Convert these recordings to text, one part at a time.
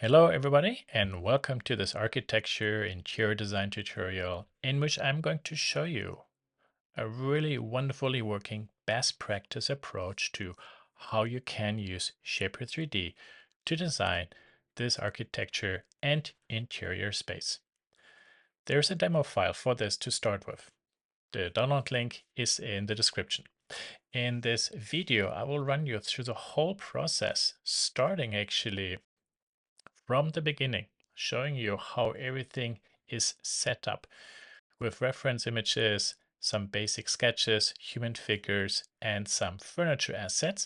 Hello everybody and welcome to this architecture interior design tutorial in which I'm going to show you a really wonderfully working best practice approach to how you can use Shapr3D to design this architecture and interior space. There's a demo file for this to start with. The download link is in the description. In this video, I will run you through the whole process, starting actually from the beginning, showing you how everything is set up with reference images, some basic sketches, human figures, and some furniture assets.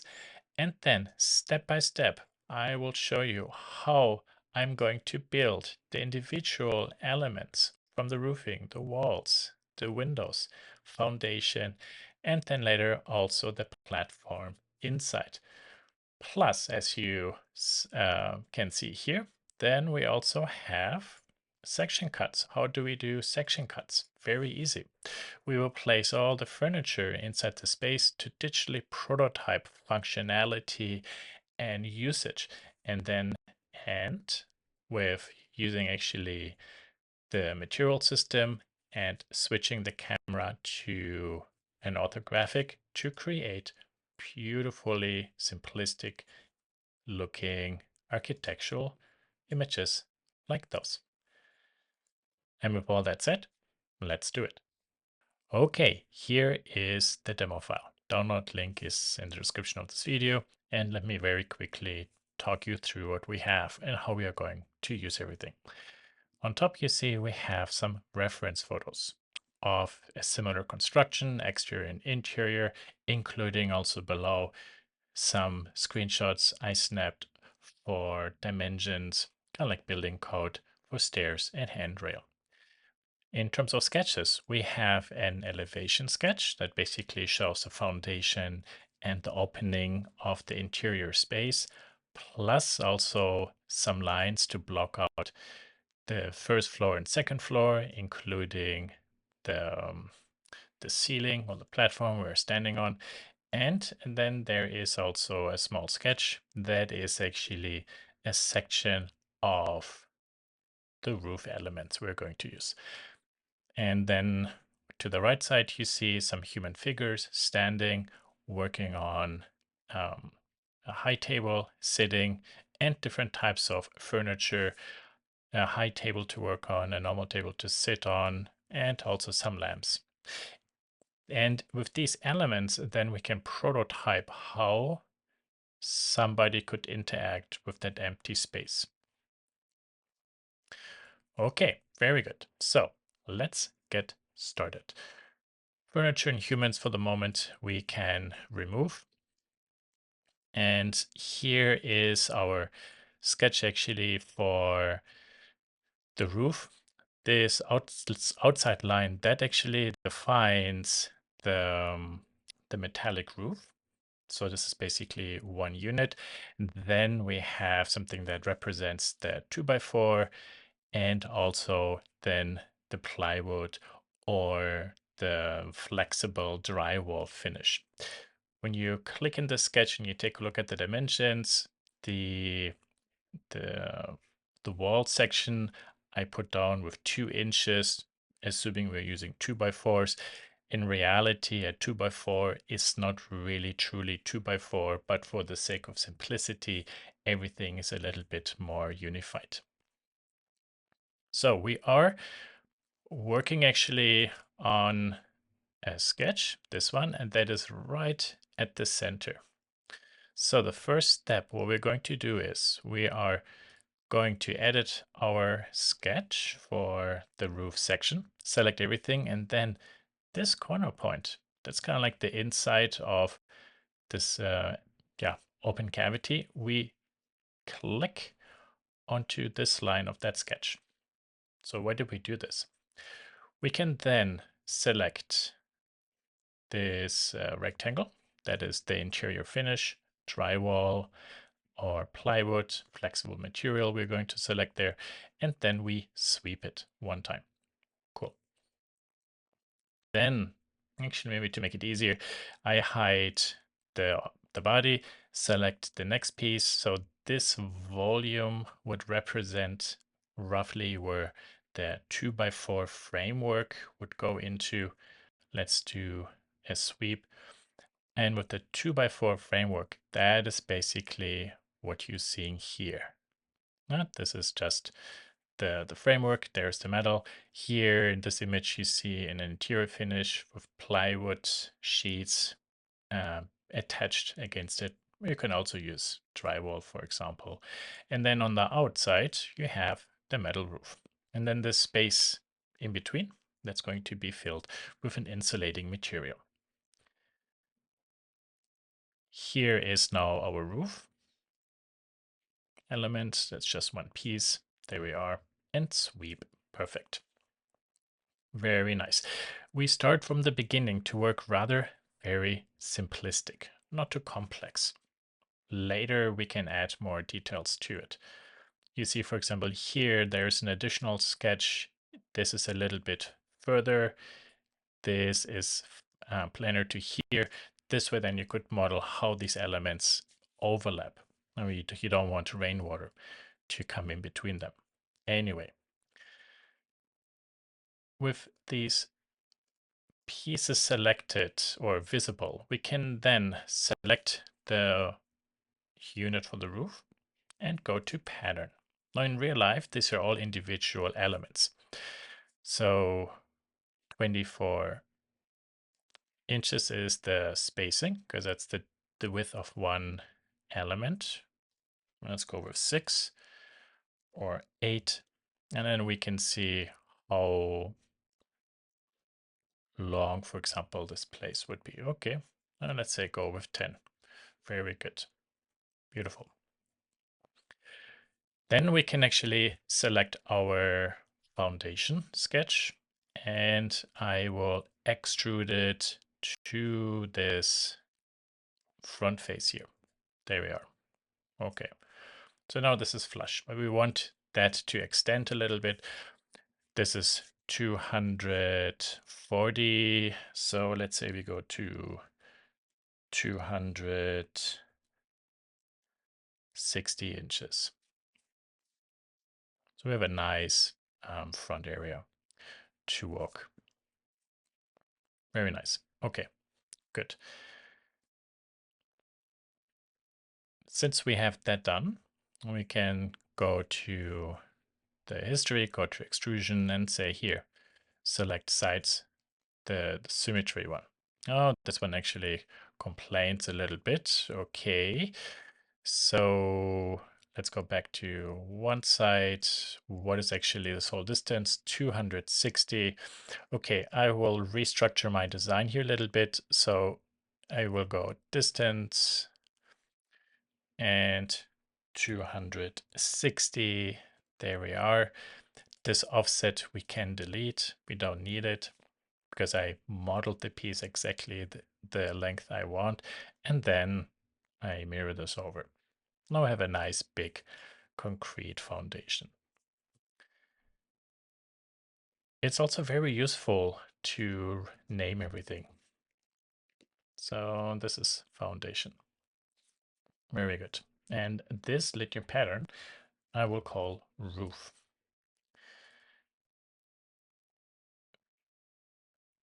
And then step by step, I will show you how I'm going to build the individual elements from the roofing, the walls, the windows, foundation, and then later also the platform inside. Plus, as you can see here, then we also have section cuts. How do we do section cuts? Very easy. We will place all the furniture inside the space to digitally prototype functionality and usage, and then end with using actually the material system and switching the camera to an orthographic to create beautifully simplistic looking architectural images like those. And with all that said, let's do it. Okay, here is the demo file. Download link is in the description of this video. And let me very quickly talk you through what we have and how we are going to use everything. On top, you see we have some reference photos of a similar construction, exterior and interior, including also below some screenshots I snapped for dimensions, kind of like building code for stairs and handrail. In terms of sketches, we have an elevation sketch that basically shows the foundation and the opening of the interior space, plus also some lines to block out the first floor and second floor, including the ceiling or the platform we're standing on. And then there is also a small sketch that is actually a section of the roof elements we're going to use. And then to the right side, you see some human figures standing, working on a high table, sitting, and different types of furniture, a high table to work on, a normal table to sit on, and also some lamps. And with these elements, then we can prototype how somebody could interact with that empty space. Okay, very good. So let's get started. Furniture and humans for the moment we can remove. And here is our sketch actually for the roof. This outside line that actually defines the metallic roof. So this is basically one unit. And then we have something that represents the 2x4 and also then the plywood or the flexible drywall finish. When you click in the sketch and you take a look at the dimensions, the the wall section I put down with 2 inches, assuming we're using 2x4s. In reality, a 2x4 is not really truly 2x4, but for the sake of simplicity, everything is a little bit more unified. So we are working actually on a sketch, this one, and that is right at the center. So the first step, what we're going to do is we are going to edit our sketch for the roof section, select everything, and then this corner point, that's kind of like the inside of this open cavity, we click onto this line of that sketch. So why did we do this? We can then select this rectangle, that is the interior finish, drywall, or plywood, flexible material we're going to select there, and then we sweep it one time. Cool. Then, actually maybe to make it easier, I hide the body, select the next piece. So this volume would represent roughly where the 2x4 framework would go into. Let's do a sweep. And with the 2x4 framework, that is basically what you're seeing here. This is just the framework. There's the metal. Here in this image, you see an interior finish with plywood sheets attached against it. You can also use drywall, for example. And then on the outside, you have the metal roof. And then the space in between, that's going to be filled with an insulating material. Here is now our roof element. That's just one piece. There we are. And sweep. Perfect. Very nice. We start from the beginning to work rather very simplistic, not too complex. Later, we can add more details to it. You see, for example, here, there's an additional sketch. This is a little bit further. This is planar to here. This way, then you could model how these elements overlap. I mean, you don't want rainwater to come in between them. Anyway, with these pieces selected or visible, we can then select the unit for the roof and go to pattern. Now in real life, these are all individual elements. So 24 inches is the spacing because that's the width of one element. Let's go with 6 or 8. And then we can see how long, for example, this place would be. Okay, let's say go with 10. Very good. Beautiful. Then we can actually select our foundation sketch and I will extrude it to this front face here. There we are. Okay. So now this is flush, but we want that to extend a little bit. This is 240. So let's say we go to 260 inches. So we have a nice front area to walk. Very nice. Okay, good. Since we have that done, we can go to the history, go to extrusion and say here, select sides, the symmetry one. Oh, this one actually complains a little bit. Okay, so let's go back to one side. What is actually this whole distance? 260. Okay, I will restructure my design here a little bit. So I will go distance and 260. There we are. This offset we can delete. We don't need it because I modeled the piece exactly the length I want. And then I mirror this over. Now I have a nice big concrete foundation. It's also very useful to name everything. So this is foundation. Very good. And this linear pattern I will call roof.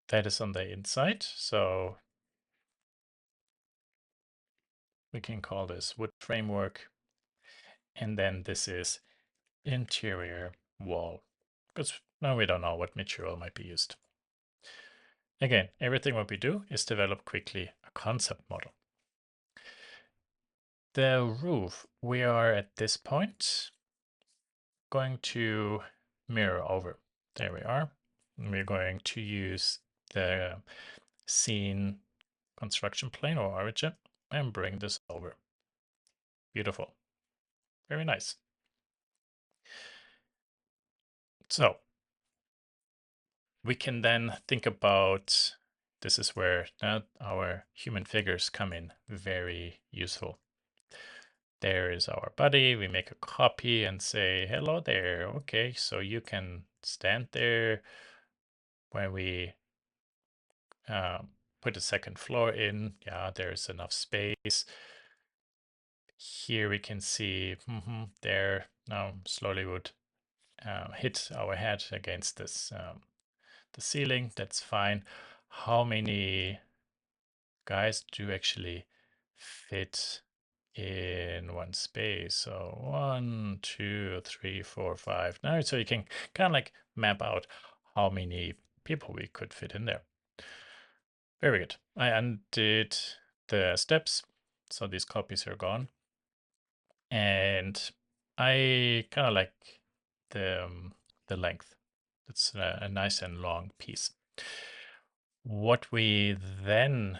That is on the inside. So we can call this wood framework. And then this is interior wall, because now we don't know what material might be used. Again, everything what we do is develop quickly a concept model. The roof, we are at this point going to mirror over. There we are. We're going to use the scene construction plane or origin and bring this over. Beautiful. Very nice. So we can then think about, this is where our human figures come in very useful. There is our body. We make a copy and say, hello there. Okay, so you can stand there. When we put a second floor in, yeah, there's enough space. here we can see there now slowly would hit our head against this the ceiling. That's fine. How many guys do actually fit in one space? So 1, 2, 3, 4, 5. Now, so you can kind of like map out how many people we could fit in there. Very good. I undid the steps, so these copies are gone. And I kind of like the length. It's a nice and long piece. What we then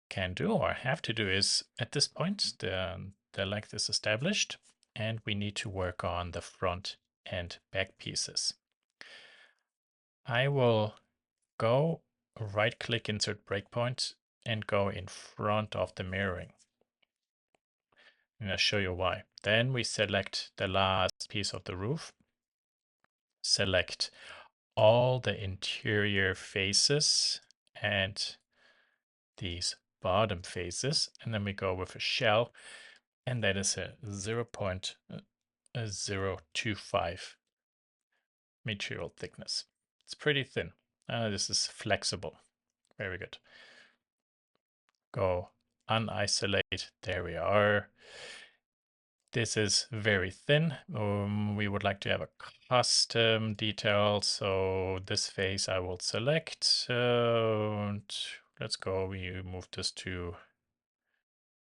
can do or have to do is at this point, the length is established and we need to work on the front and back pieces. I will go right click, insert breakpoint, and go in front of the mirroring. And I'll show you why. Then we select the last piece of the roof, select all the interior faces and these bottom faces, and then we go with a shell, and that is a 0.025 material thickness. It's pretty thin. This is flexible. Very good. Go unisolate. There we are. This is very thin. We would like to have a custom detail. So this face I will select. Let's go. We move this to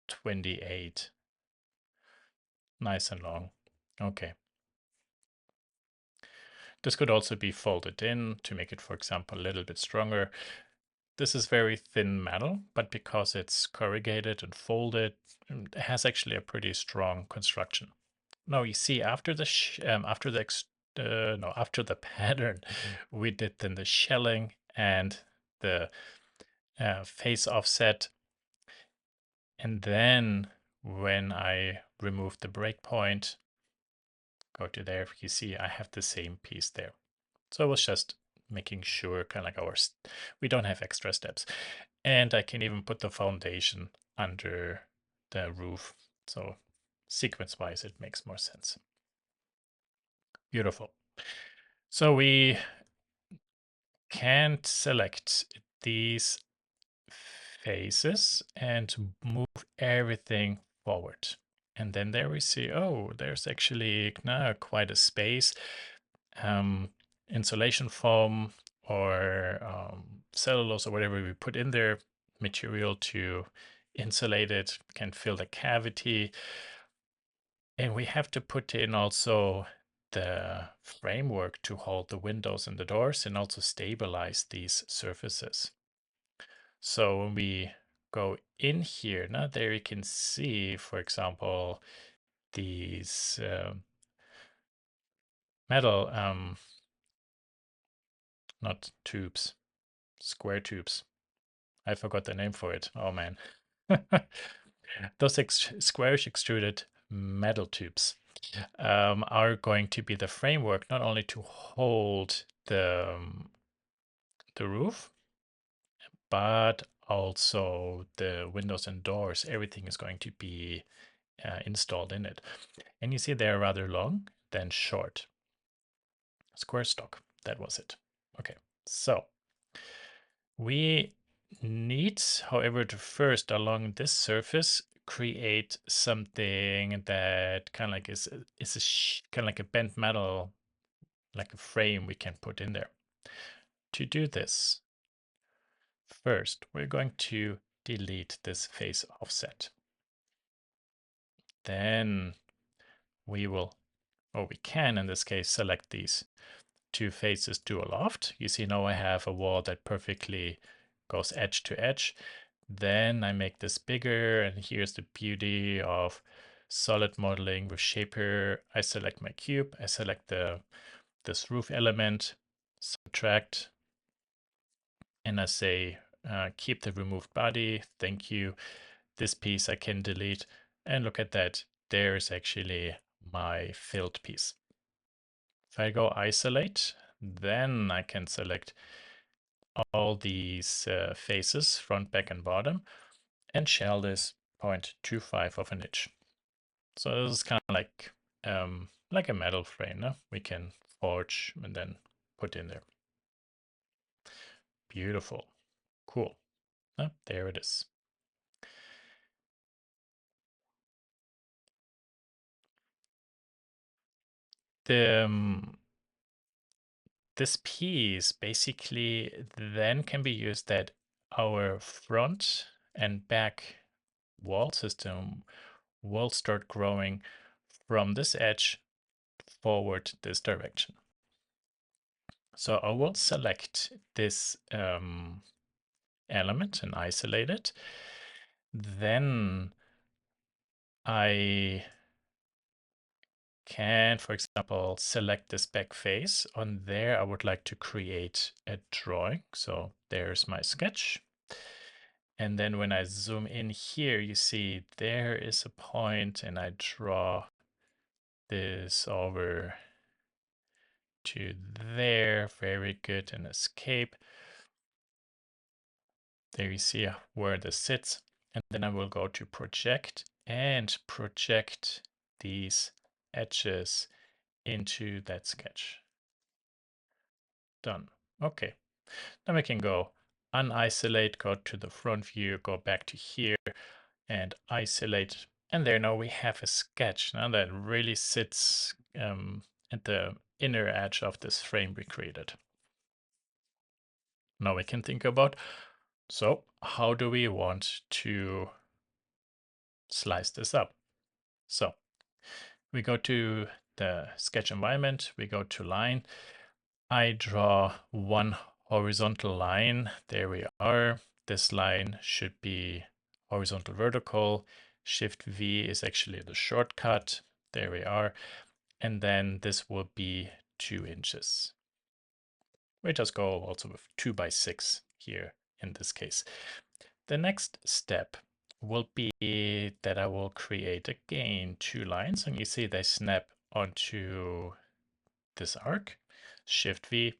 28. Nice and long. Okay. This could also be folded in to make it, for example, a little bit stronger. This is very thin metal, but because it's corrugated and folded, it has actually a pretty strong construction. Now you see after the after the pattern, we did then the shelling and the face offset, and then when I remove the breakpoint, go to there, you see I have the same piece there. So I was just making sure kind of like we don't have extra steps. And I can even put the foundation under the roof. So sequence wise, it makes more sense. Beautiful. So we can select these faces and move everything forward. And then there we see, oh, there's actually now quite a space. Insulation foam or cellulose or whatever we put in there, material to insulate it, can fill the cavity. And we have to put in also the framework to hold the windows and the doors and also stabilize these surfaces. So when we go in here, now there you can see, for example, these metal, not tubes, square tubes. I forgot the name for it. Oh man. Those squarish extruded metal tubes are going to be the framework not only to hold the roof, but also the windows and doors. Everything is going to be installed in it. And you see they're rather long, then short. Square stock, that was it. Okay, so we need, however, to first along this surface create something that kind of like is kind of like a bent metal, like a frame we can put in there. To do this, first we're going to delete this face offset. Then we will, or we can in this case, select these two faces dual loft. You see now I have a wall that perfectly goes edge to edge. Then I make this bigger, and here's the beauty of solid modeling with Shapr. I select my cube, I select this roof element, subtract, and I say keep the removed body, thank you. This piece I can delete, and look at that, there's actually my filled piece. If I go isolate, then I can select all these faces, front, back, and bottom, and shell this 0.25 of an inch. So this is kind of like a metal frame, no? We can forge and then put in there. Beautiful. Cool. There it is. The this piece basically then can be used that our front and back wall system will start growing from this edge forward this direction. So I will select this element and isolate it. Then I can, for example, select this back face. On there, I would like to create a drawing. So there's my sketch. And then when I zoom in here, you see there is a point and I draw this over to there. Very good. And escape. There you see where this sits. And then I will go to project and project these edges into that sketch. Done. Okay. Then we can go unisolate, go to the front view, go back to here and isolate. And there now we have a sketch now that really sits at the inner edge of this frame we created. Now we can think about, so how do we want to slice this up? So we go to the sketch environment, we go to line. I draw one horizontal line. There we are. This line should be horizontal vertical. Shift V is actually the shortcut. There we are. And then this will be 2 inches. We just go also with 2 by 6 here in this case. The next step will be that I will create again 2 lines, and you see they snap onto this arc. Shift V,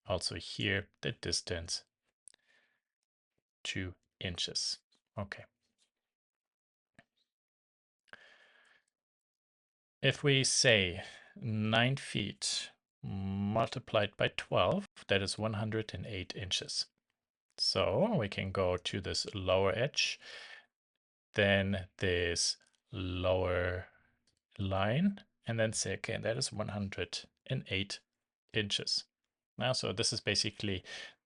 also here the distance 2 inches. Okay. If we say 9 feet multiplied by 12, that is 108 inches. So we can go to this lower edge, then this lower line, and then say, okay, that is 108 inches. Now, so this is basically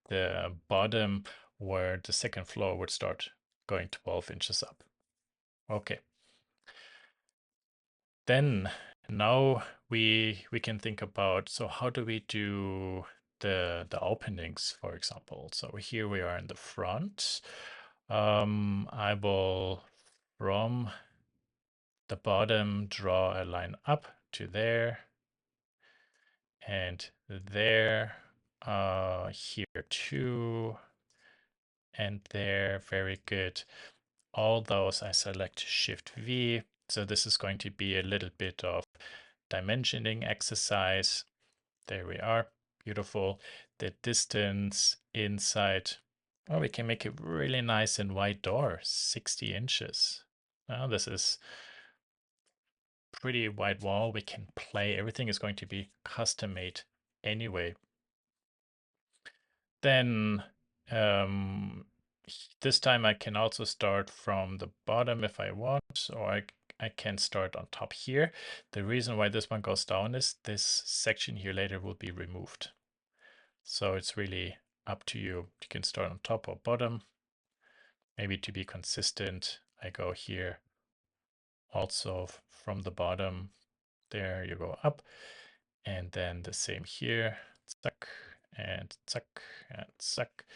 the bottom where the second floor would start going 12 inches up. Okay. Then now we can think about, so how do we do the openings, for example? So here we are in the front. I will from the bottom draw a line up to there and there, here too, and there. Very good. All those I select Shift V. So this is going to be a little bit of dimensioning exercise. There we are. Beautiful. The distance inside. Oh, we can make a really nice and wide door, 60 inches. Now this is pretty wide wall. We can play. Everything is going to be custom made anyway. Then this time I can also start from the bottom if I want, or I can start on top here. The reason why this one goes down is this section here later will be removed. So it's really up to you. You can start on top or bottom. Maybe to be consistent, I go here also from the bottom. There you go up. And then the same here. Zack and zack and zack.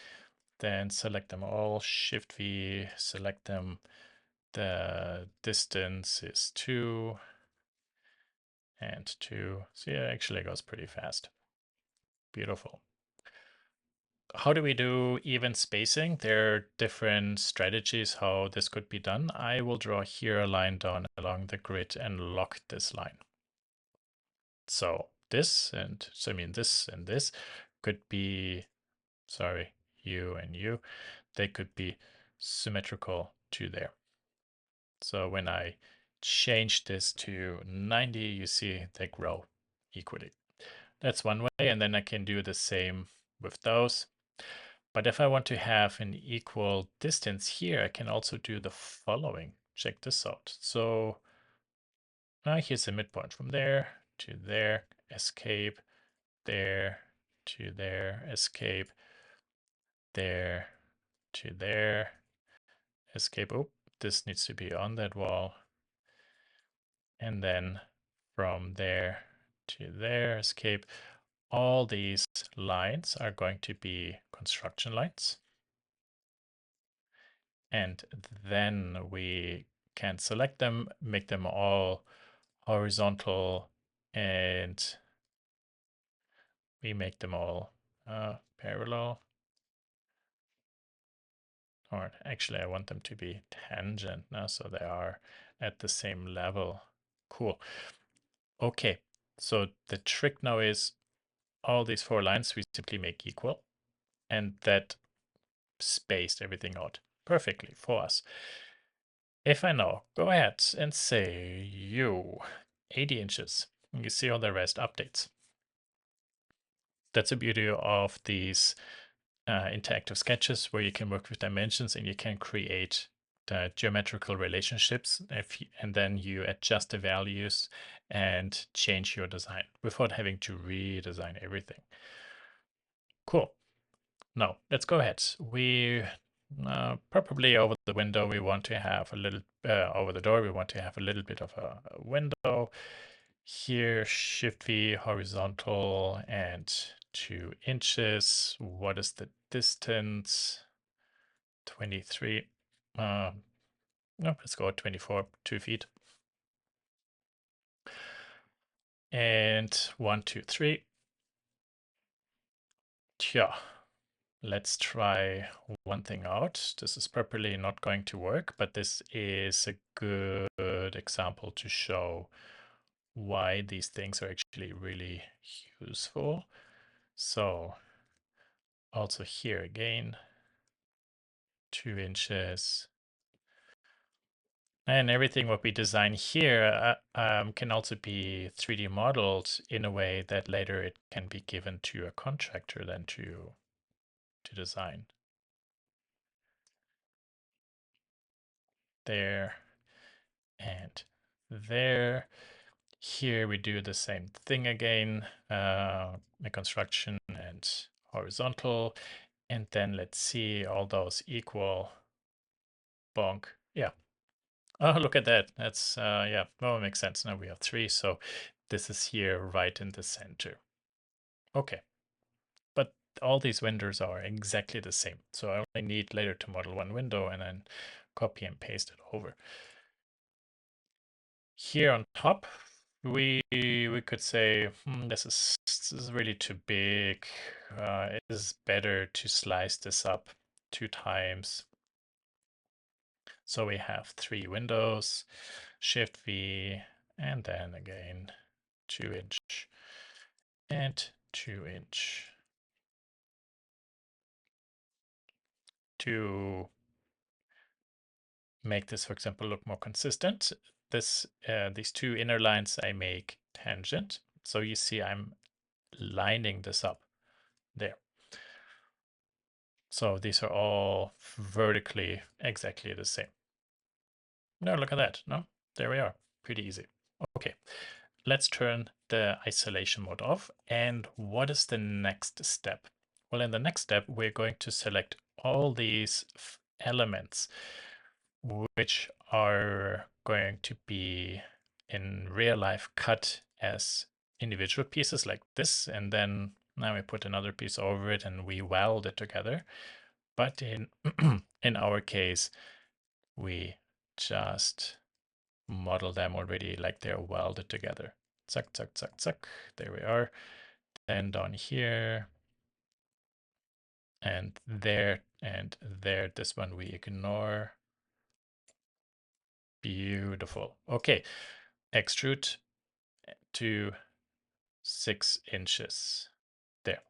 Then select them all, Shift V, select them. The distance is 2 and 2. So yeah, it actually goes pretty fast. Beautiful. How do we do even spacing? There are different strategies how this could be done. I will draw here a line down along the grid and lock this line. So this and so I mean this and this could be, sorry, you and you, they could be symmetrical to there. So when I change this to 90, you see they grow equally. That's one way, and then I can do the same with those. But if I want to have an equal distance here, I can also do the following. Check this out. So now here's the midpoint from there to there, escape, there to there, escape, there to there, escape. Oh, this needs to be on that wall. And then from there to there, escape. All these lines are going to be construction lines. And then we can select them, make them all horizontal, and we make them all parallel. Or actually, I want them to be tangent now, so they are at the same level. Cool. Okay, so the trick now is all these 4 lines we simply make equal, and that spaced everything out perfectly for us. If I now go ahead and say you 80 inches, you see all the rest updates. That's the beauty of these interactive sketches where you can work with dimensions and you can create the geometrical relationships and then you adjust the values and change your design without having to redesign everything. Cool. Now let's go ahead. We probably over the window we want to have a little over the door we want to have a little bit of a window. Here, Shift V, horizontal, and 2 inches. What is the distance? 23. No, let's go 24, 2 feet. And 1, 2, 3. Yeah, let's try one thing out. This is probably not going to work, but this is a good example to show why these things are actually really useful. So also here again, 2 inches. And everything what we design here can also be 3D modeled in a way that later it can be given to a contractor then to design. There and there. Here we do the same thing again, the construction and horizontal. And then let's see all those equal. Bonk. Yeah. Oh, look at that. That's, yeah, well, it makes sense. Now we have 3. So this is here right in the center. Okay. But all these windows are exactly the same. So I only need later to model one window and then copy and paste it over. Here on top, we could say, this is really too big. It is better to slice this up 2 times. So we have 3 windows, Shift V, and then again 2 inch and 2 inch. To make this, for example, look more consistent, these 2 inner lines I make tangent. So you see I'm lining this up there. So these are all vertically exactly the same. No, look at that. No, there we are. Pretty easy. Okay, let's turn the isolation mode off. And what is the next step? Well, in the next step, we're going to select all these elements which are going to be in real life cut as individual pieces like this. And then now we put another piece over it and we weld it together. But in, in our case, we just model them already like they're welded together. Zack, zack, zack, zack. There we are. And down here and there and there. This one we ignore. Beautiful. Okay. Extrude to 6 inches. There.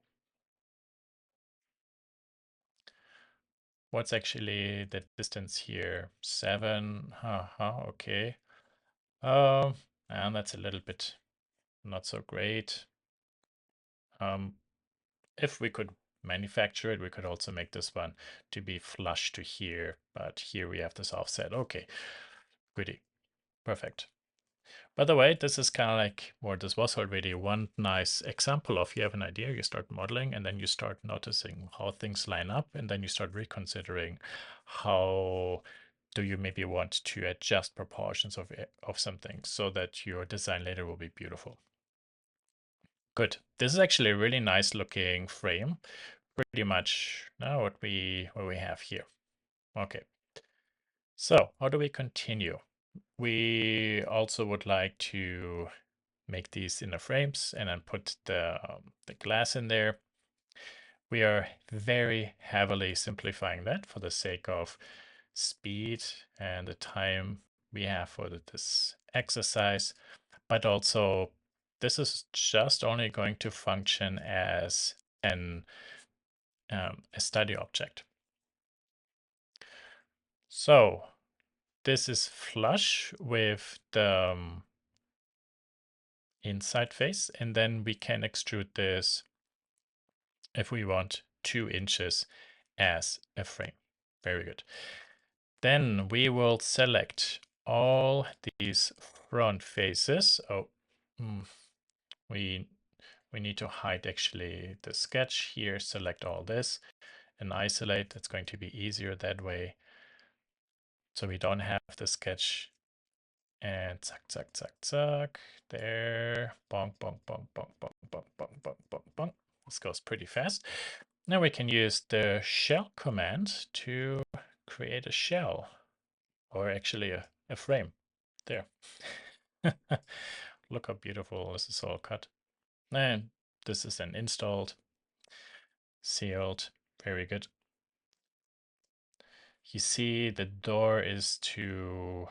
What's actually the distance here? 7. Okay. Um, and that's a little bit not so great. If we could manufacture it, we could also make this one to be flush to here, but here we have this offset. Okay, goody, perfect. By the way, this is kind of like, or this was already one nice example of you have an idea, you start modeling, and then you start noticing how things line up, and then you start reconsidering how do you maybe want to adjust proportions of something so that your design later will be beautiful. Good. This is actually a really nice looking frame. Pretty much now what we have here. Okay. So how do we continue? We also would like to make these inner frames and then put the glass in there. We are very heavily simplifying that for the sake of speed and the time we have for this exercise, but also this is just only going to function as a study object. So this is flush with the inside face, and then we can extrude this if we want 2 inches as a frame. Very good. Then we will select all these front faces. Oh, we need to hide actually the sketch here. Select all this and isolate. It's going to be easier that way. So we don't have the sketch. And zack, zack, zack, zack. There. Bonk, bonk, bonk, bonk, bonk, bonk, bonk, bonk, bonk, bonk. This goes pretty fast. Now we can use the shell command to create a shell, or actually a frame. There. Look how beautiful this is all cut. And this is then installed, sealed. Very good. You see the door is too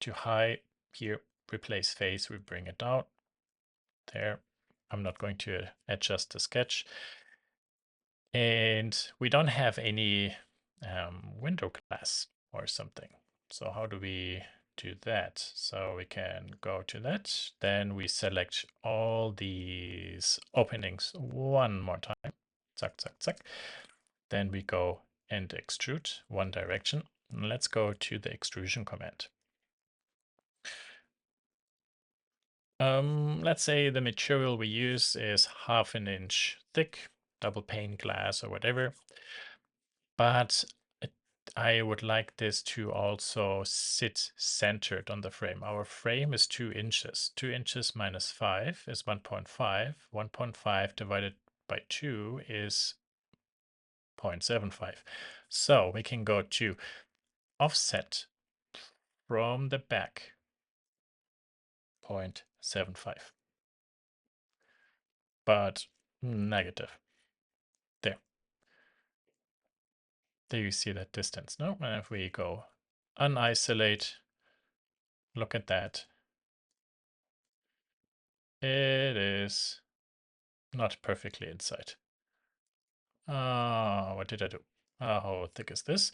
high. Here, replace face, we bring it down. There. I'm not going to adjust the sketch. And we don't have any window glass or something. So how do we do that? So we can go to that. Then we select all these openings one more time. Zack, zack, zack. Then we go and extrude one direction. Let's go to the extrusion command. Let's say the material we use is 1/2 inch thick, double pane glass or whatever. But I would like this to also sit centered on the frame. Our frame is 2 inches. 2 inches minus 5 is 1.5. 1.5 divided by 2 is 0.75. So we can go to offset from the back 0.75. But negative. There. There you see that distance. No? And if we go unisolate, look at that. It is not perfectly inside. What did I do? How thick is this?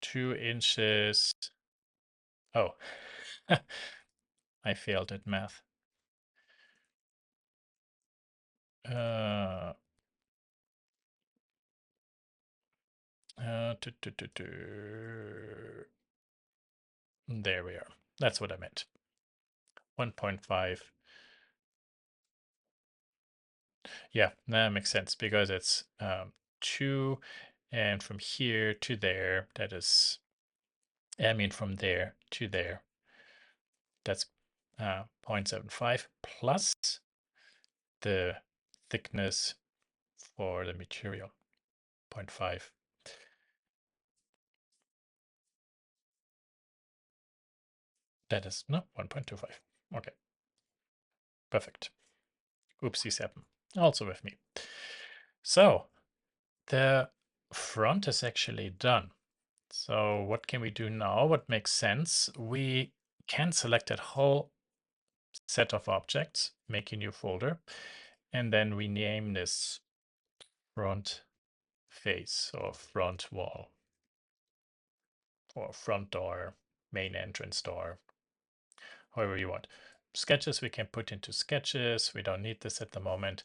2 inches. Oh, I failed at math. Uh, uh, tu- tu- tu- tu. There we are. That's what I meant. 1.5. Yeah, that makes sense because it's 2, and from here to there, that is, I mean, from there to there, that's 0.75 plus the thickness for the material, 0.5. That is, no, 1.25. Okay, perfect. Oopsies happen. Also with me. So the front is actually done. So what can we do now? What makes sense? We can select that whole set of objects, make a new folder, and then we name this front face or front wall or front door. main entrance door, however you want. Sketches we can put into sketches. We don't need this at the moment.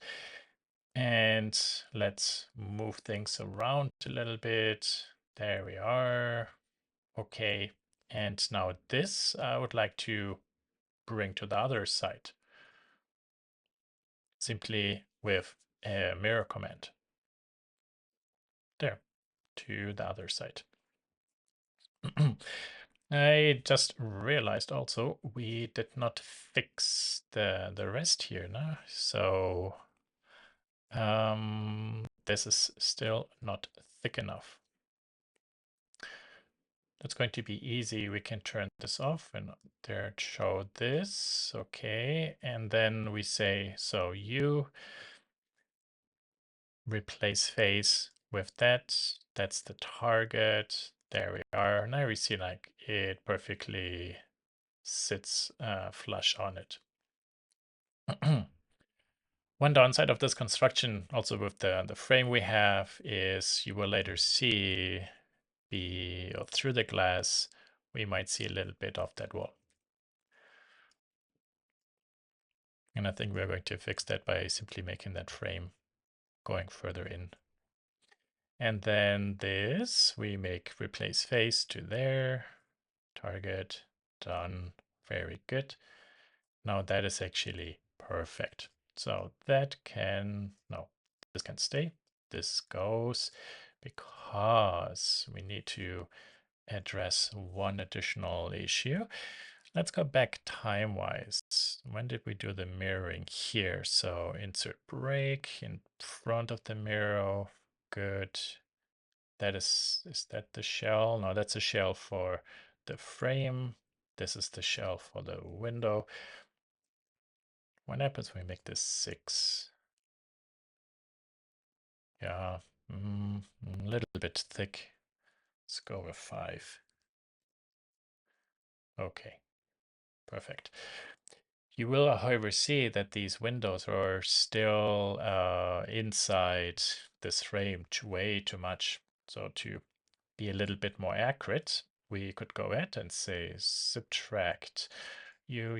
And let's move things around a little bit. There we are. Okay. And now this I would like to bring to the other side, simply with a mirror command. There, to the other side. I just realized also we did not fix the rest here, no? So this is still not thick enough. That's going to be easy. We can turn this off and there show this. Okay. And then we say, so you replace face with that. That's the target. There we are. Now we see like it perfectly sits flush on it. One downside of this construction, also with the frame we have, is you will later see through the glass, we might see a little bit of that wall. And I think we're going to fix that by simply making that frame going further in. And then this, we make replace face to there, target, done, very good. Now that is actually perfect. So that can, no, this can stay. This goes because we need to address one additional issue. Let's go back time-wise. When did we do the mirroring here? So insert break in front of the mirror. Good. That is that the shell? No, that's a shell for the frame. This is the shell for the window. What happens when we make this 6? Yeah, a little bit thick. Let's go with 5. Okay, perfect. You will, however, see that these windows are still inside this frame way too much. So to be a little bit more accurate, we could go ahead and say subtract you.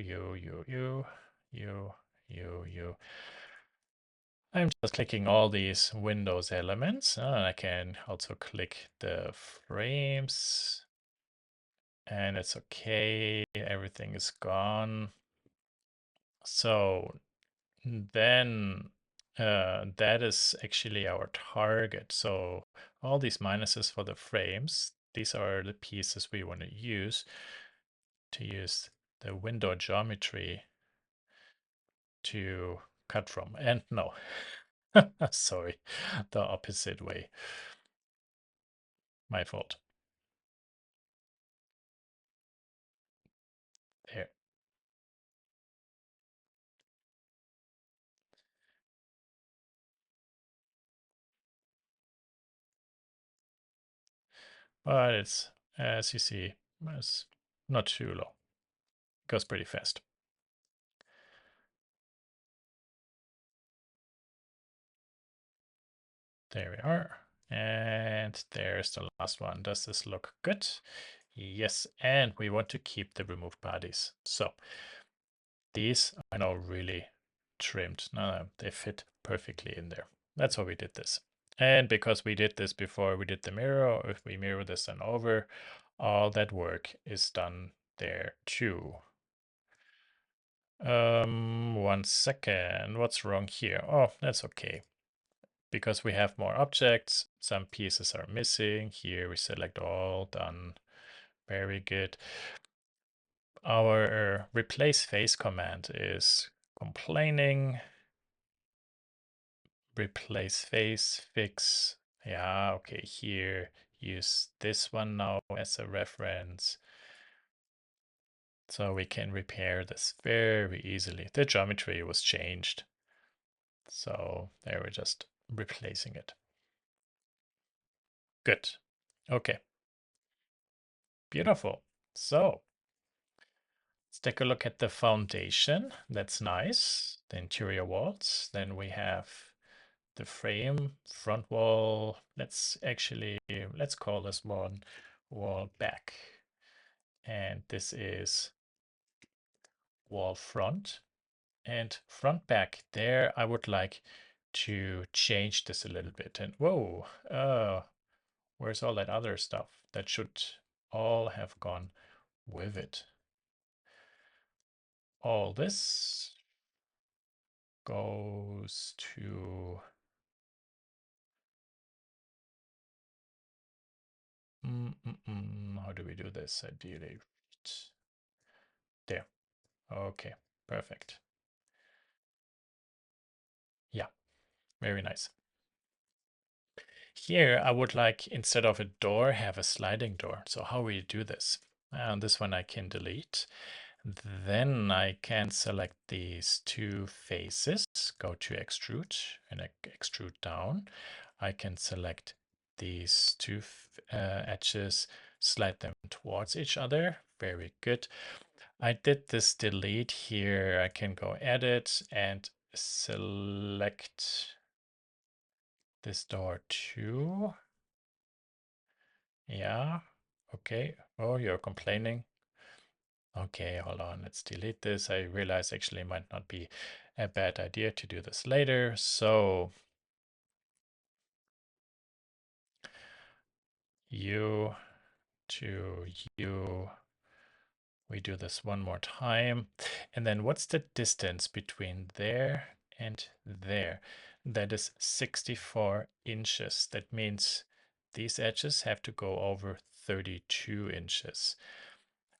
I'm just clicking all these Windows elements. I can also click the frames and it's okay. Everything is gone. So then that is actually our target. So all these minuses for the frames, these are the pieces we want to use the window geometry to cut from. And no, sorry, the opposite way. My fault. There. But it's, as you see, it's not too low. It goes pretty fast. There we are. And there's the last one. Does this look good? Yes, and we want to keep the removed bodies. So these are now really trimmed. Now they fit perfectly in there. That's why we did this. And because we did this before we did the mirror, if we mirror this then over, all that work is done there too. 1 second. What's wrong here? Oh, that's okay. Because we have more objects, some pieces are missing. Here we select all, done. Very good. Our replace face command is complaining. Replace face, fix. Yeah, okay, here. Use this one now as a reference. So we can repair this very easily. The geometry was changed. So there we're just replacing it. Good. Okay. Beautiful. So let's take a look at the foundation. That's nice. The interior walls. Then we have the frame, front wall. Let's call this one wall back. And this is wall front and front back. There I would like to change this a little bit. And whoa, where's all that other stuff? That should all have gone with it. All this goes to how do we do this? Ideally, there. Okay, perfect. Yeah, very nice. Here, I would like, instead of a door, have a sliding door. So how we do this? This one I can delete. Then I can select these two faces, go to extrude and extrude down. I can select these two edges, slide them towards each other. Very good. I did this delete here. I can go edit and select this door too. Yeah. Okay. Oh, you're complaining. Okay, hold on. Let's delete this. I realize actually it might not be a bad idea to do this later. So you to you. We do this one more time. And then what's the distance between there and there? That is 64 inches. That means these edges have to go over 32 inches.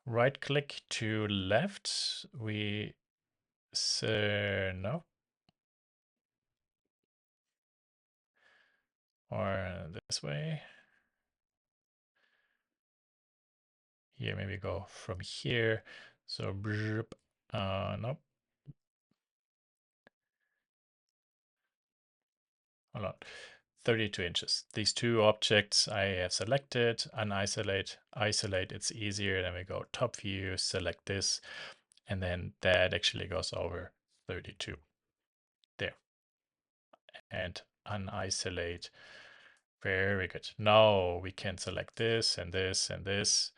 Right click to left. We no, or this way. Here, maybe go from here. So, nope. Hold on. 32 inches. These two objects I have selected, unisolate, isolate, it's easier. Then we go top view, select this, and then that actually goes over 32. There. And unisolate. Very good. Now we can select this and this and this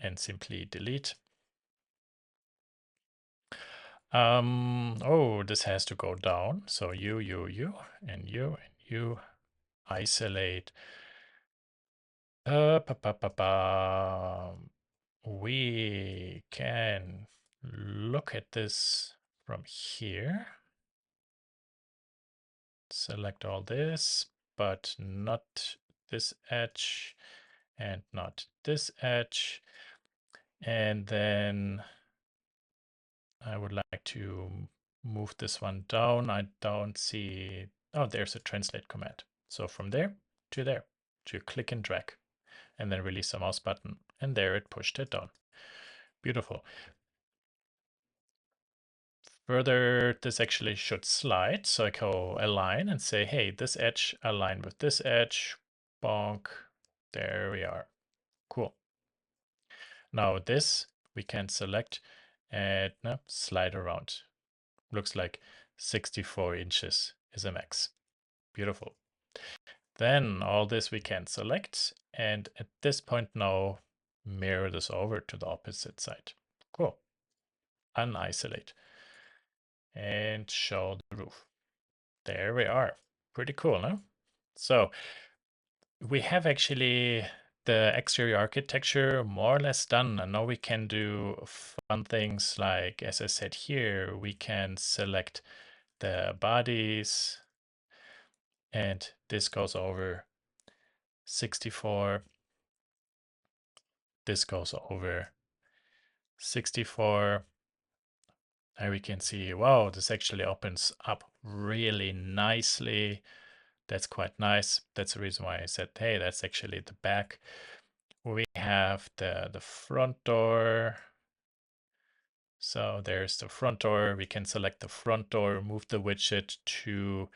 and simply delete. Oh, this has to go down. So you, and you, isolate. We can look at this from here. Select all this, but not this edge and not this edge. And then I would like to move this one down. I don't see. Oh, there's a translate command. So from there to click and drag and then release the mouse button. And there it pushed it down. Beautiful. Further, this actually should slide. So I go align and say, hey, this edge align with this edge. Bonk. There we are. Cool. Now this we can select and slide around. Looks like 64 inches is a max. Beautiful. Then all this we can select and at this point now mirror this over to the opposite side. Cool. Unisolate and show the roof. There we are. Pretty cool, no? So we have actually the exterior architecture more or less done. And now we can do fun things like, as I said here, we can select the bodies and this goes over 64. This goes over 64. And we can see, wow, this actually opens up really nicely. That's quite nice. That's the reason why I said, hey, that's actually the back. We have the front door. So there's the front door. We can select the front door, move the widget to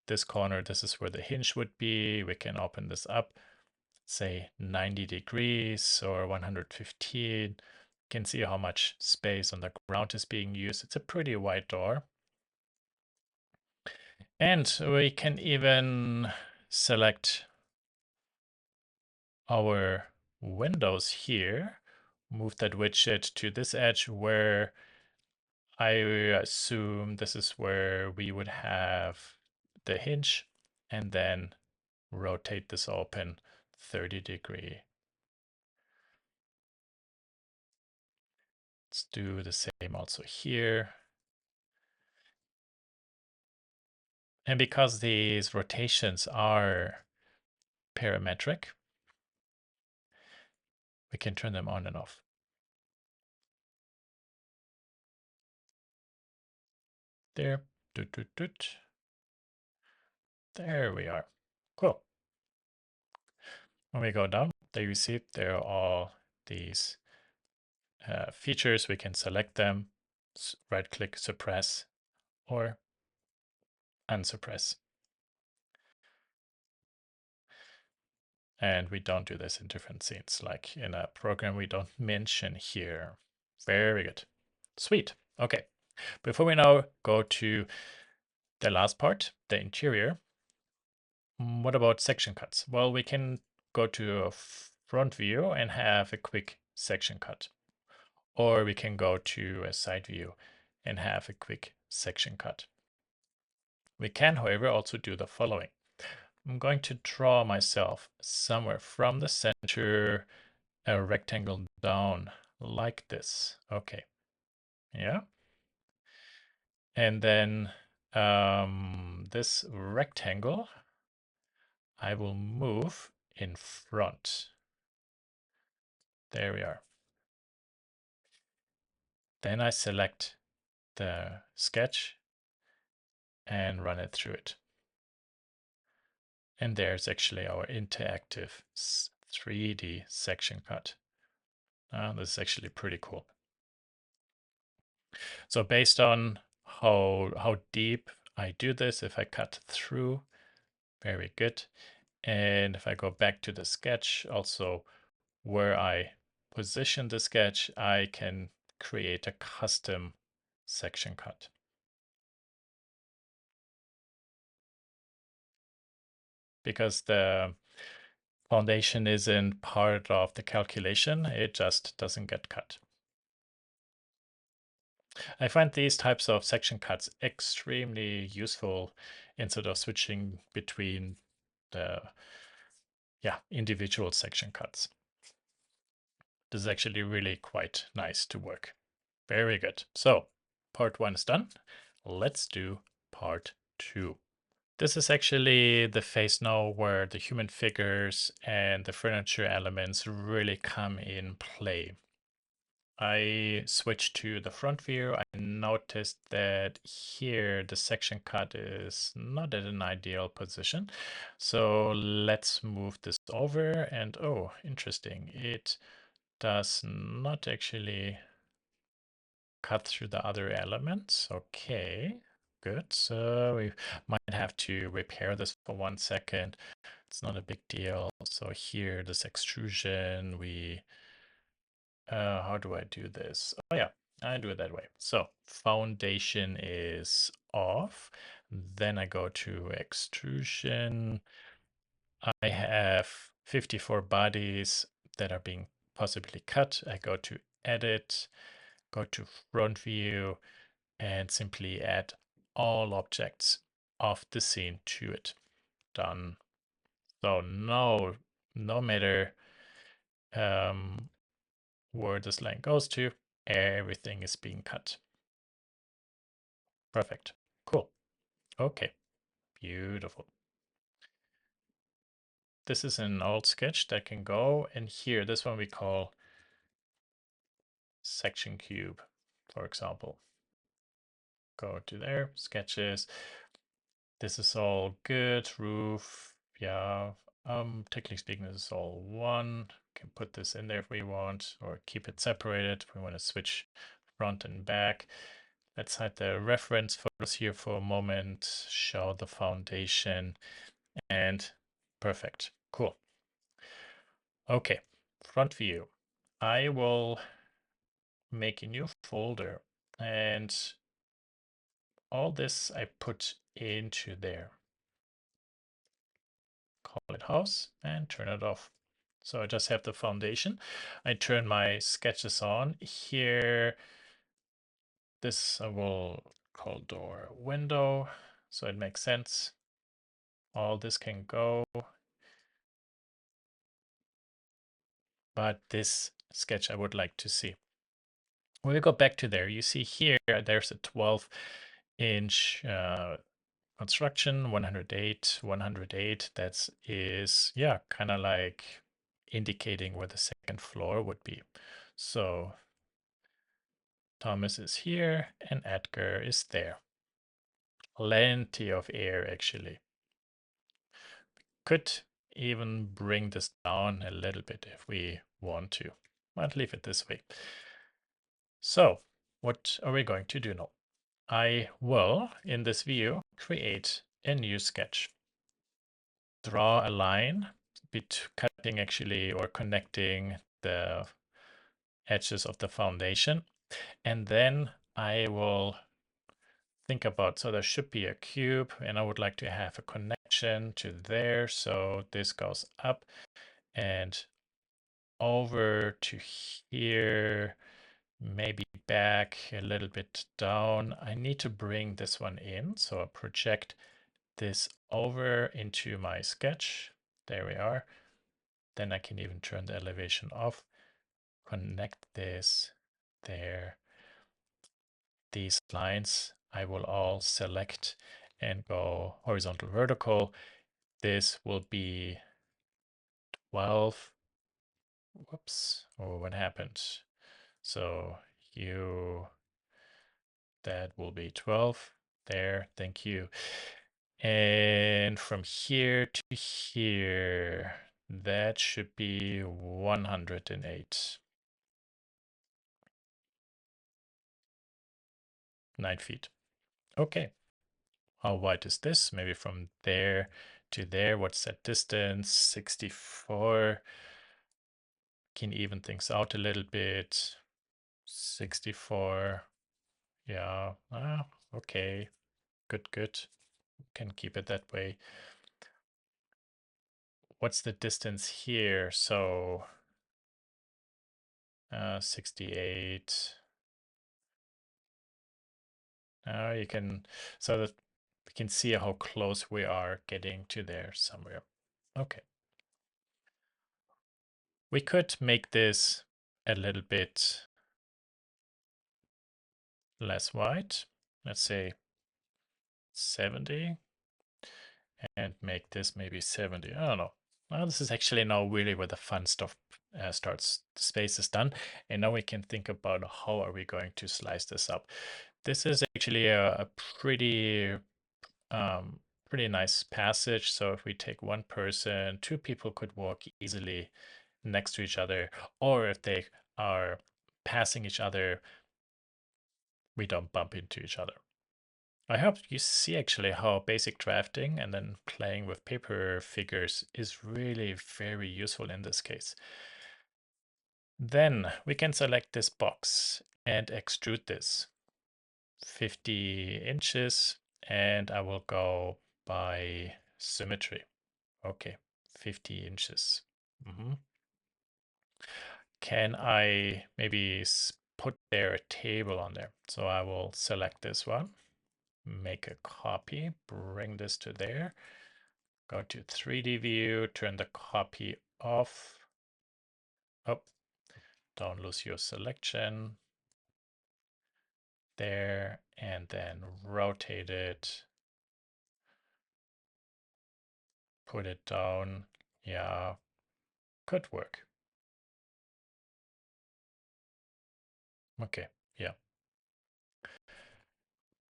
this corner. This is where the hinge would be. We can open this up, say 90 degrees or 115. You can see how much space on the ground is being used. It's a pretty wide door. And we can even select our windows here. move that widget to this edge where I assume this is where we would have the hinge, and then rotate this open 30-degree. Let's do the same also here. And because these rotations are parametric, we can turn them on and off. There. Doot, doot, doot. There we are. Cool. When we go down, there you see there are all these features. We can select them, right click, suppress, or unsuppress. And we don't do this in different scenes. Like in a program, we don't mention here. Very good. Sweet. Okay. Before we now go to the last part, the interior, what about section cuts? Well, we can go to a front view and have a quick section cut. Or we can go to a side view and have a quick section cut. We can, however, also do the following. I'm going to draw myself somewhere from the center a rectangle down like this. Okay. Yeah. And then this rectangle I will move in front. There we are. Then I select the sketch and run it through it. And there's actually our interactive 3D section cut. This is actually pretty cool. So based on how deep I do this, if I cut through, very good. And if I go back to the sketch, also where I position the sketch, I can create a custom section cut. Because the foundation isn't part of the calculation, it just doesn't get cut. I find these types of section cuts extremely useful instead of switching between the individual section cuts. This is actually really quite nice to work. Very good. So part 1 is done. Let's do part 2. This is actually the phase now where the human figures and the furniture elements really come in play. I switched to the front view. I noticed that here the section cut is not at an ideal position. So let's move this over and oh, interesting. It does not actually cut through the other elements. Okay, good. So we might have to repair this for 1 second. It's not a big deal. So here, this extrusion, how do I do this? Oh yeah, I do it that way. So foundation is off. Then I go to extrusion. I have 54 bodies that are being possibly cut. I go to edit, go to front view, and simply add all objects of the scene to it. Done. So no matter where this line goes to, everything is being cut. Perfect. Cool. Okay. Beautiful. This is an old sketch that can go, and here, this one we call section cube, for example. Go to there, sketches. This is all good. Roof, yeah. Technically speaking, this is all one. Can put this in there if we want, or keep it separated. We want to switch front and back. Let's hide the reference photos here for a moment, show the foundation, and perfect. Cool. Okay, front view. I will make a new folder, and all this I put into there. Call it house and turn it off. So I just have the foundation. I turn my sketches on. Here, this I will call door window, so it makes sense. All this can go. But this sketch I would like to see. When we go back to there, you see here, there's a 12-inch construction, 108, 108. That is, yeah, kind of like indicating where the second floor would be. So Thomas is here and Edgar is there. Plenty of air, actually. Could even bring this down a little bit if we want to. Might leave it this way. So, what are we going to do now? I will, in this view, create a new sketch. Draw a line cutting actually or connecting the edges of the foundation. And then I will think about, so there should be a cube and I would like to have a connection to there. So this goes up and over to here, maybe back a little bit down. I need to bring this one in. So I project this over into my sketch. There we are. Then I can even turn the elevation off, connect this there. These lines I will all select and go horizontal, vertical. This will be 12. Whoops. Oh, what happened? So that will be 12. There, thank you. And from here to here, that should be 108. 9 feet. Okay. How wide is this? Maybe from there to there. What's that distance? 64. Can even things out a little bit. 64. Yeah. Okay. Good, good. Can keep it that way. What's the distance here? So 68. Now you can, so that we can see how close we are getting to there somewhere. Okay. We could make this a little bit less wide. Let's say 70 and make this maybe 70. I don't know. Well, this is actually now really where the fun stuff starts. The space is done. And now we can think about how are we going to slice this up. This is actually a pretty nice passage. So if we take one person, two people could walk easily next to each other, or if they are passing each other, we don't bump into each other. I hope you see actually how basic drafting and then playing with paper figures is really very useful in this case. Then we can select this box and extrude this 50 inches, and I will go by symmetry. Okay, 50 inches. Can I maybe put there a table on there? So I will select this one, make a copy, bring this to there, go to 3D view, turn the copy off. Oh, don't lose your selection. There, and then rotate it. Put it down. Yeah, could work. Okay, yeah.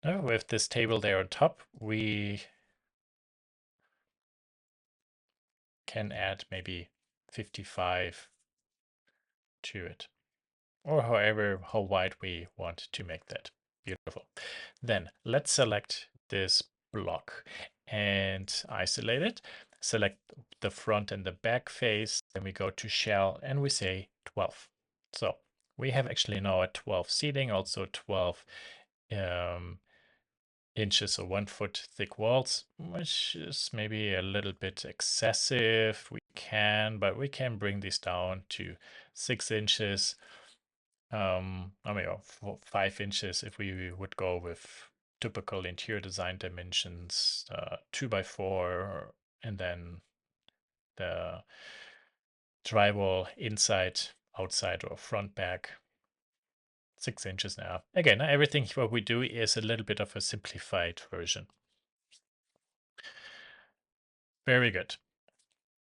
Now with this table there on top, we can add maybe 55 to it, or however, how wide we want to make that. Beautiful. Then let's select this block and isolate it. Select the front and the back face. Then we go to shell and we say 12. So we have actually now a 12 seating, also 12 inches, so 1 foot thick walls, which is maybe a little bit excessive. But we can bring these down to 6 inches. I mean, or 5 inches if we would go with typical interior design dimensions, 2 by 4, and then the drywall inside, outside, or front back. 6 inches now. Again, everything what we do is a little bit of a simplified version. Very good.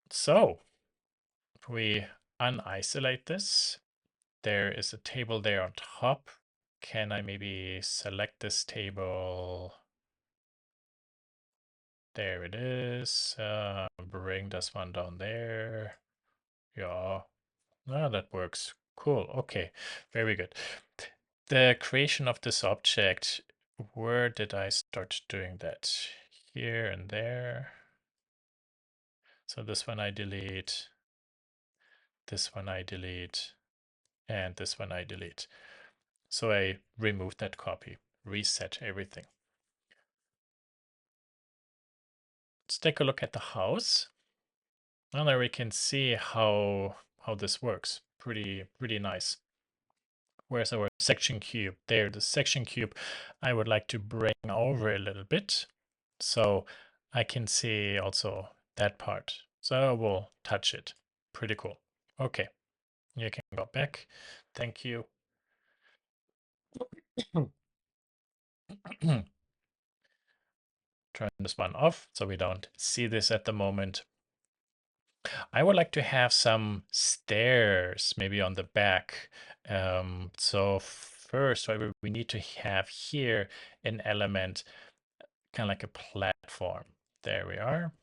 So if we unisolate this, there is a table there on top. Can I maybe select this table? There it is. Bring this one down there. Yeah, that works. Cool. Okay, very good. The creation of this object, where did I start doing that? Here and there. So this one I delete, this one I delete, and this one I delete. So I remove that copy, reset everything. Let's take a look at the house. And there we can see how this works. Pretty nice. Where's our section cube? There, the section cube I would like to bring over a little bit so I can see also that part. So I will touch it. Pretty cool. Okay, you can go back. Thank you. Turn this one off so we don't see this at the moment. I would like to have some stairs maybe on the back. So first, we need to have here an element, kind of like a platform. There we are.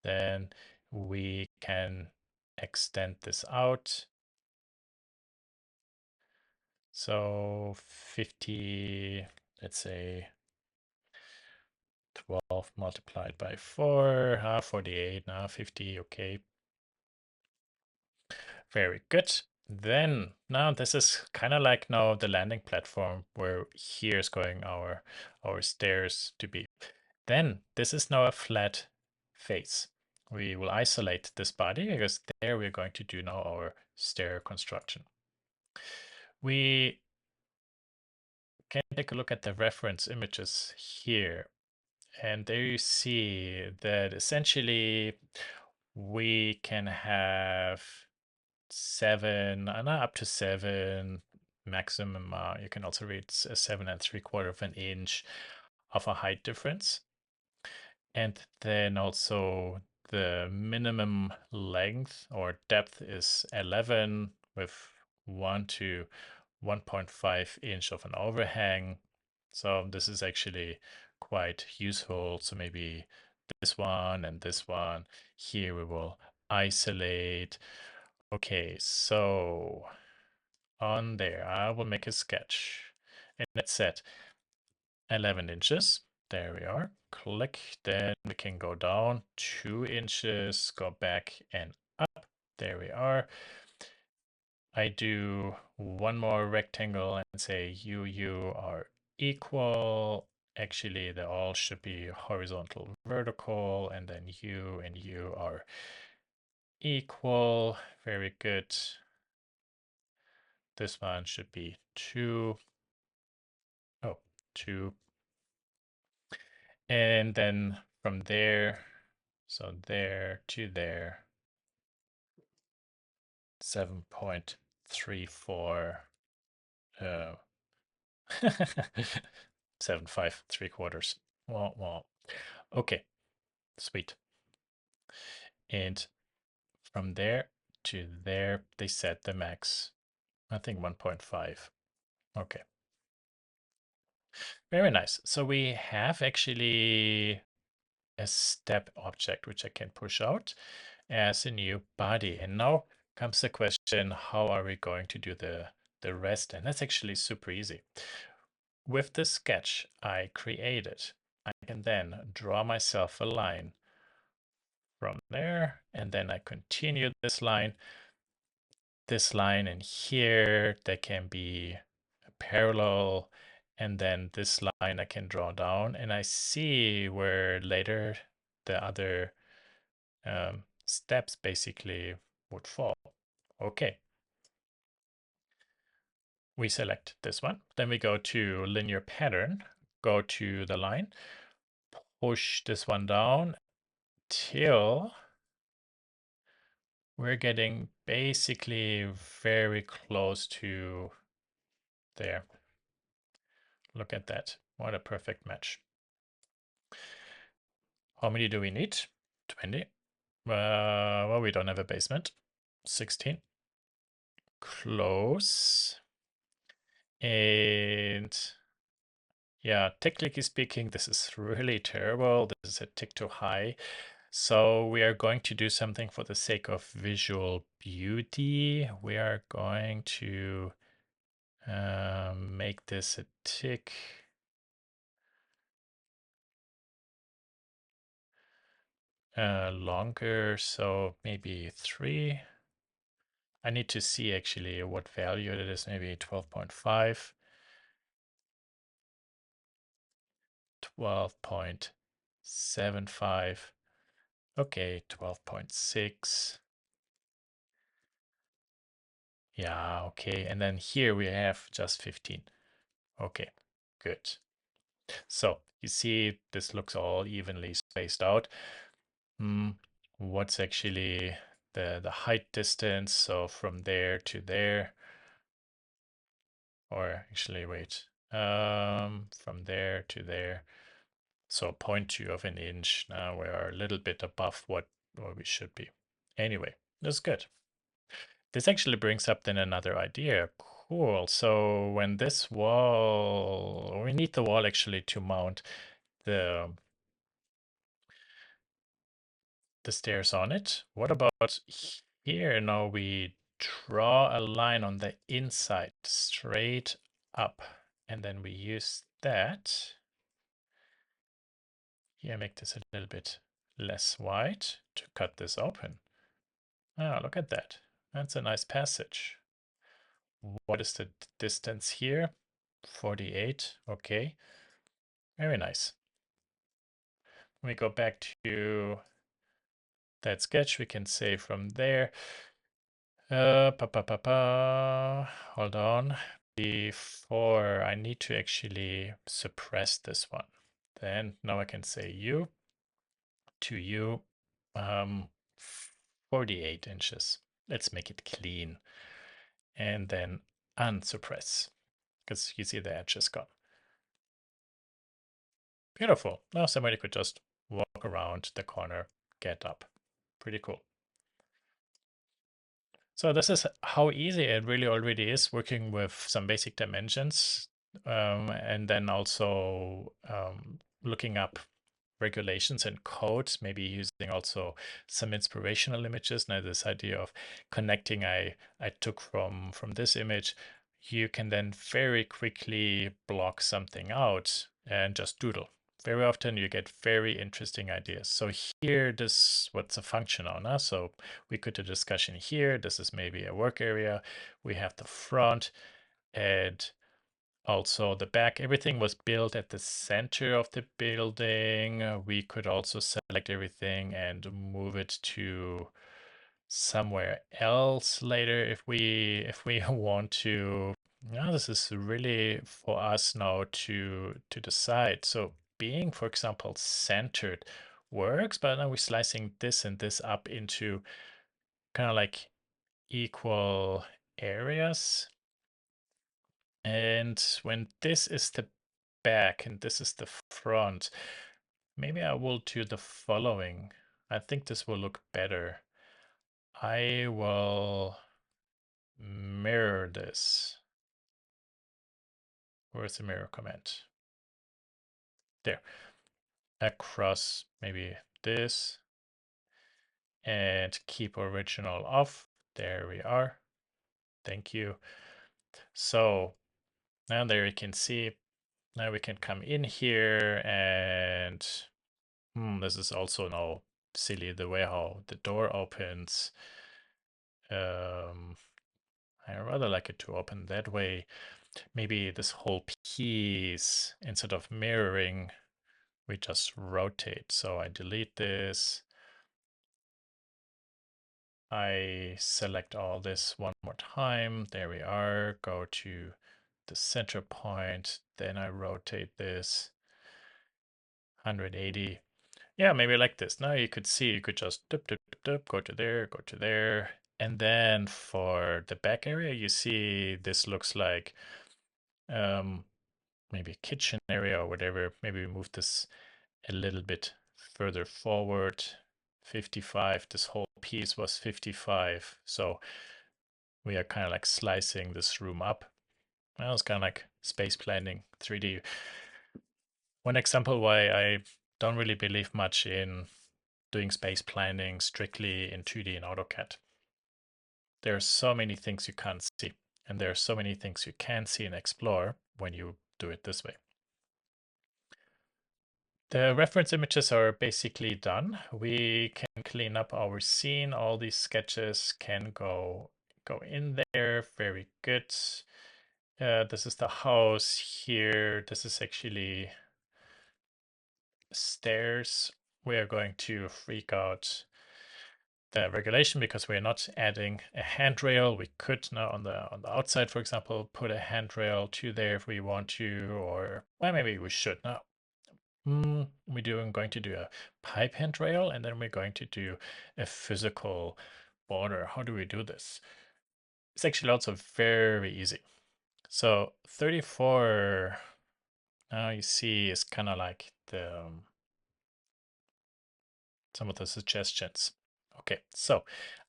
Then we can extend this out. So 50, let's say 12 multiplied by 4, 48, now 50, okay. Very good. Then now this is kind of like now the landing platform where here's going our stairs to be. Then this is now a flat face. We will isolate this body because there we're going to do now our stair construction. We can take a look at the reference images here. And there you see that essentially we can have 7, up to 7 maximum. You can also read 7 3/4 of an inch of a height difference. And then also the minimum length or depth is 11 with 1 to 1.5 inch of an overhang. So this is actually quite useful. So maybe this one and this one. Here we will isolate. Okay, so on there, I will make a sketch. And it's set 11 inches. There we are. Click. Then we can go down 2 inches, go back and up. There we are. I do one more rectangle and say you are equal. Actually, they all should be horizontal, vertical, and then you and you are equal. Very good. This one should be 2. Oh, 2. And then from there, so there to there, 7.34, 7.5 3/4. Well, okay, sweet. And from there to there, they set the max, I think 1.5. Okay. Very nice. So we have actually a step object which I can push out as a new body. And now comes the question, how are we going to do the rest? And that's actually super easy. With the sketch I created, I can then draw myself a line from there, and then I continue this line, and here, they can be parallel, And then this line I can draw down, and I see where later the other steps basically would fall. Okay. We select this one. Then we go to linear pattern, go to the line, push this one down till we're getting basically very close to there. Look at that. What a perfect match. How many do we need? 20. Well, we don't have a basement. 16. Close. And yeah, technically speaking, this is really terrible. This is a tick too high. So we are going to do something for the sake of visual beauty. We are going to make this a tick longer, so maybe 3. I need to see actually what value it is, maybe 12.5, 12.75, okay, 12.6. Yeah, okay, and then here we have just 15. Okay, good. So you see this looks all evenly spaced out. What's actually the height distance? So from there to there, or actually wait, from there to there. So 0.2 of an inch. Now we are a little bit above what we should be. Anyway, that's good. This actually brings up then another idea. Cool. So when this wall, we need the wall actually to mount the stairs on it. What about here? Now we draw a line on the inside straight up, and then we use that. Here, make this a little bit less wide to cut this open. Ah, look at that. That's a nice passage. What is the distance here? 48. Okay. Very nice. When we go back to that sketch, we can say from there. Hold on. Before I need to actually suppress this one. Then now I can say U to U, 48 inches. Let's make it clean. And then unsuppress, because you see the edge is gone. Beautiful. Now somebody could just walk around the corner, get up. Pretty cool. So this is how easy it really already is working with some basic dimensions, and then also looking up regulations and codes, maybe using also some inspirational images. Now this idea of connecting I took from this image, you can then very quickly block something out and just doodle. Very often you get very interesting ideas. So here, this what's a function on us. So we could do discussion here. This is maybe a work area. We have the front and also the back. Everything was built at the center of the building. We could also select everything and move it to somewhere else later if we want to. Now this is really for us now to decide. So being, for example, centered works, but now we're slicing this and this up into kind of like equal areas. And when this is the back and this is the front, maybe I will do the following. I think this will look better. I will mirror this. Where's the mirror command? There. Across maybe this and keep original off. There we are. Thank you. So now there you can see, now we can come in here and this is also now silly the way how the door opens. I rather like it to open that way. maybe this whole piece, instead of mirroring, we just rotate. So I delete this. I select all this one more time. There we are. Go to the center point. Then I rotate this 180. Yeah, maybe like this. Now you could see, you could just dip, dip, dip, dip, go to there. And then for the back area, you see this looks like um, maybe a kitchen area or whatever. Maybe we move this a little bit further forward. 55, this whole piece was 55. So we are kind of like slicing this room up. Well, it's kind of like space planning 3D. One example why I don't really believe much in doing space planning strictly in 2D in AutoCAD. There are so many things you can't see, and there are so many things you can see and explore when you do it this way. The reference images are basically done. We can clean up our scene. All these sketches can go in there. Very good. This is the house here. This is actually stairs. We are going to freak out the regulation because we're not adding a handrail. We could now on the outside, for example, put a handrail to there if we want to, or well, maybe we should now. We're going to do a pipe handrail, and then we're going to do a physical border. How do we do this? It's actually also very easy. So 34 now you see is kind of like the some of the suggestions. Okay, so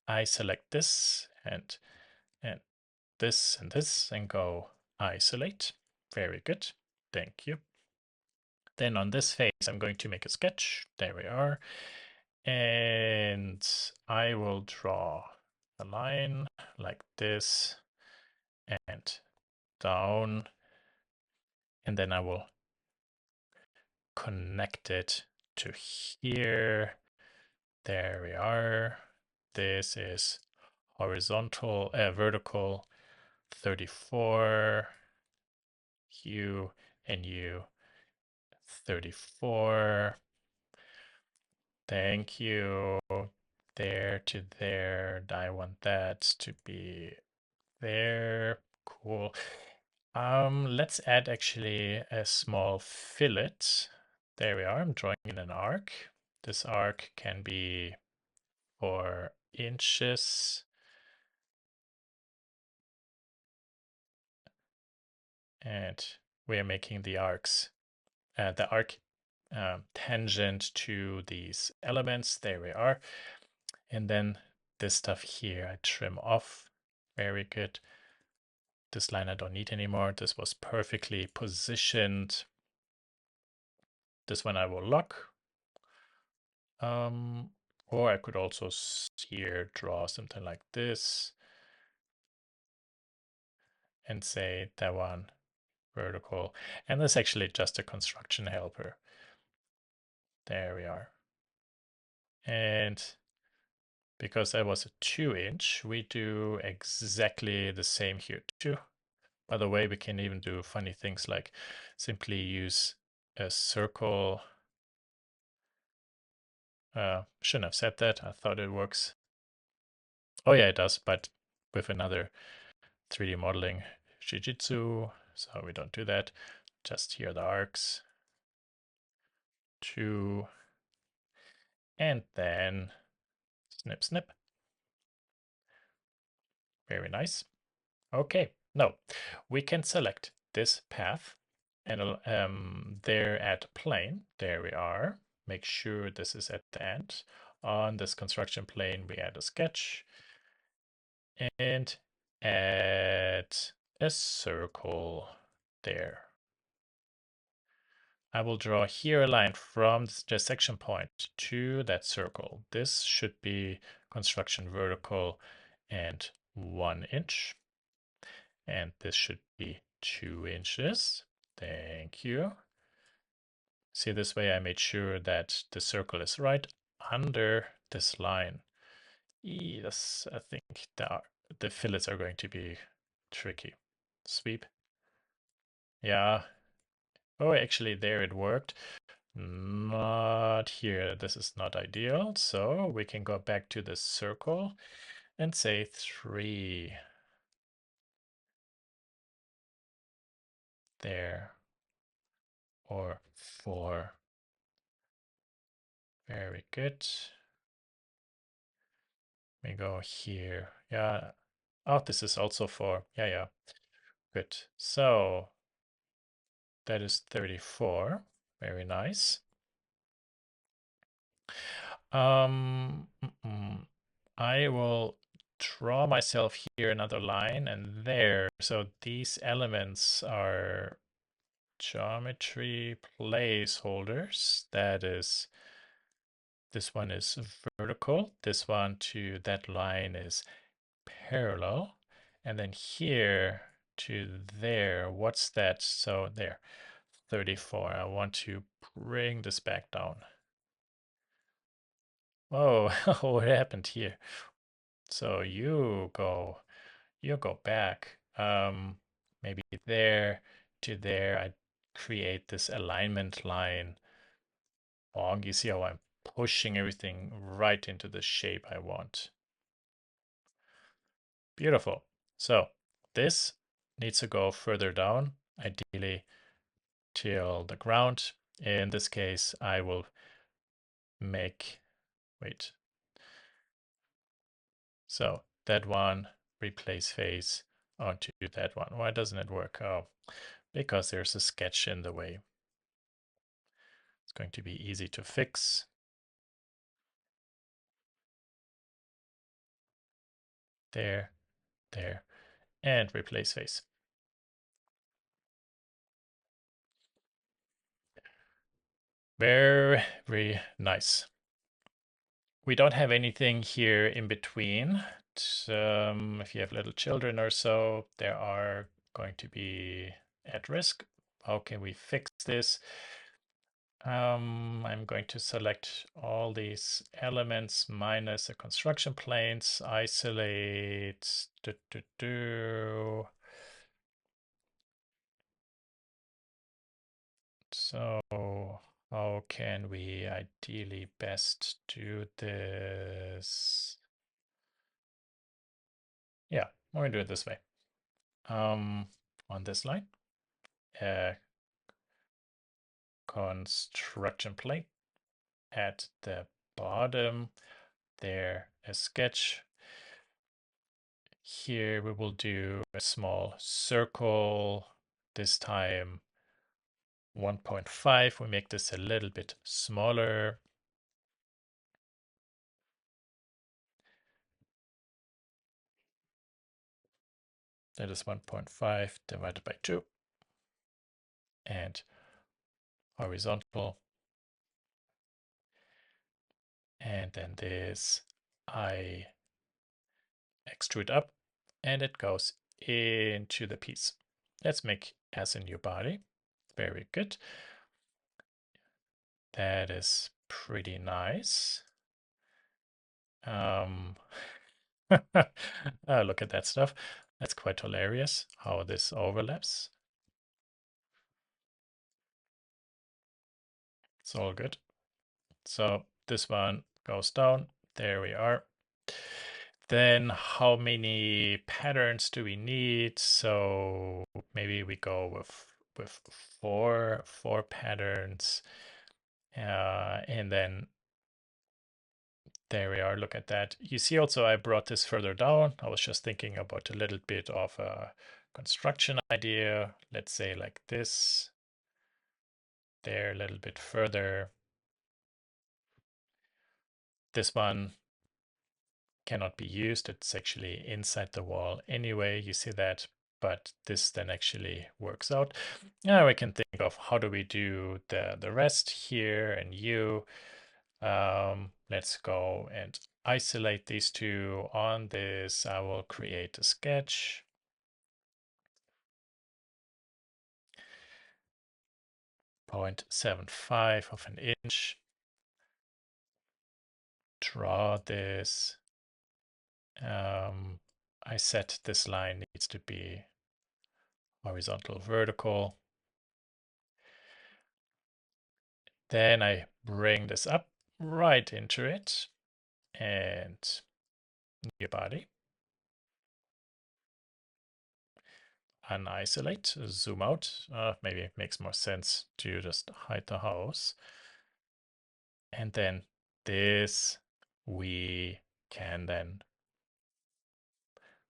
I select this and this and this and go isolate. Very good. Thank you. Then on this face, I'm going to make a sketch. There we are. And I will draw a line like this and down. And then I will connect it to here. There we are. This is horizontal, vertical 34, hue and hue 34. Thank you. There to there. I want that to be there. Cool. Let's add actually a small fillet. There we are. I'm drawing in an arc. This arc can be 4 inches. And we are making the arc tangent to these elements. There we are. And then this stuff here I trim off. Very good. This line I don't need anymore. This was perfectly positioned. This one I will lock. Or I could also here draw something like this and say that one vertical. And that's actually just a construction helper. There we are. And because that was a 2-inch, we do exactly the same here too. By the way, we can even do funny things like simply use a circle. Shouldn't have said that. I thought it works. Oh yeah, it does, but with another 3D modeling Jiu-Jitsu. So we don't do that. Just here the arcs. 2. And then snip, snip. Very nice. Okay, now we can select this path and there at plane. There we are. Make sure this is at the end. On this construction plane, we add a sketch and add a circle there. I will draw here a line from the section point to that circle. This should be construction vertical and 1 inch. And this should be 2 inches. Thank you. See, this way I made sure that the circle is right under this line. Yes, I think the fillets are going to be tricky. Sweep. Yeah. Oh, actually, there it worked. Not here. This is not ideal. So we can go back to the circle and say 3 there or 4. Very good. We go here. Yeah. Oh, this is also 4. Yeah, yeah. Good. So that is 34. Very nice. I will draw myself here another line and there. So these elements are geometry placeholders. That is, this one is vertical. This one to that line is parallel. And then here to there, what's that? So there, 34. I want to bring this back down. Oh, what happened here? So you go back. Maybe there to there. I create this alignment line. Oh, you see how I'm pushing everything right into the shape I want. Beautiful. So this needs to go further down, ideally till the ground. In this case, I will make, wait, so that one, replace face onto that one. Why doesn't it work? Oh, because there's a sketch in the way. It's going to be easy to fix. There, there, and replace face. Very nice. We don't have anything here in between. If you have little children or so, they are going to be at risk. How can we fix this? I'm going to select all these elements minus the construction planes, isolate, So how can we ideally best do this? Yeah, we're gonna do it this way. On this line, uh, construction plate at the bottom there, a sketch. Here we will do a small circle, this time 1.5. We make this a little bit smaller. That is 1.5 divided by 2. And horizontal. And then this I extrude up and it goes into the piece. Let's make as a new body. Very good. That is pretty nice. Look at that stuff. That's quite hilarious how this overlaps. It's all good. So this one goes down. There we are. Then how many patterns do we need? So maybe we go with four patterns. And then there we are. Look at that. You see also I brought this further down. I was just thinking about a little bit of a construction idea. Let's say like this. There a little bit further. This one cannot be used. It's actually inside the wall anyway. You see that, but this then actually works out. Now we can think of how do we do the rest here and you. Let's go and isolate these two. On this, I will create a sketch. Point 0.75 of an inch. Draw this. I set this line needs to be horizontal, vertical. Then I bring this up right into it and new body. Unisolate, zoom out. Maybe it makes more sense to just hide the house. And then this we can then,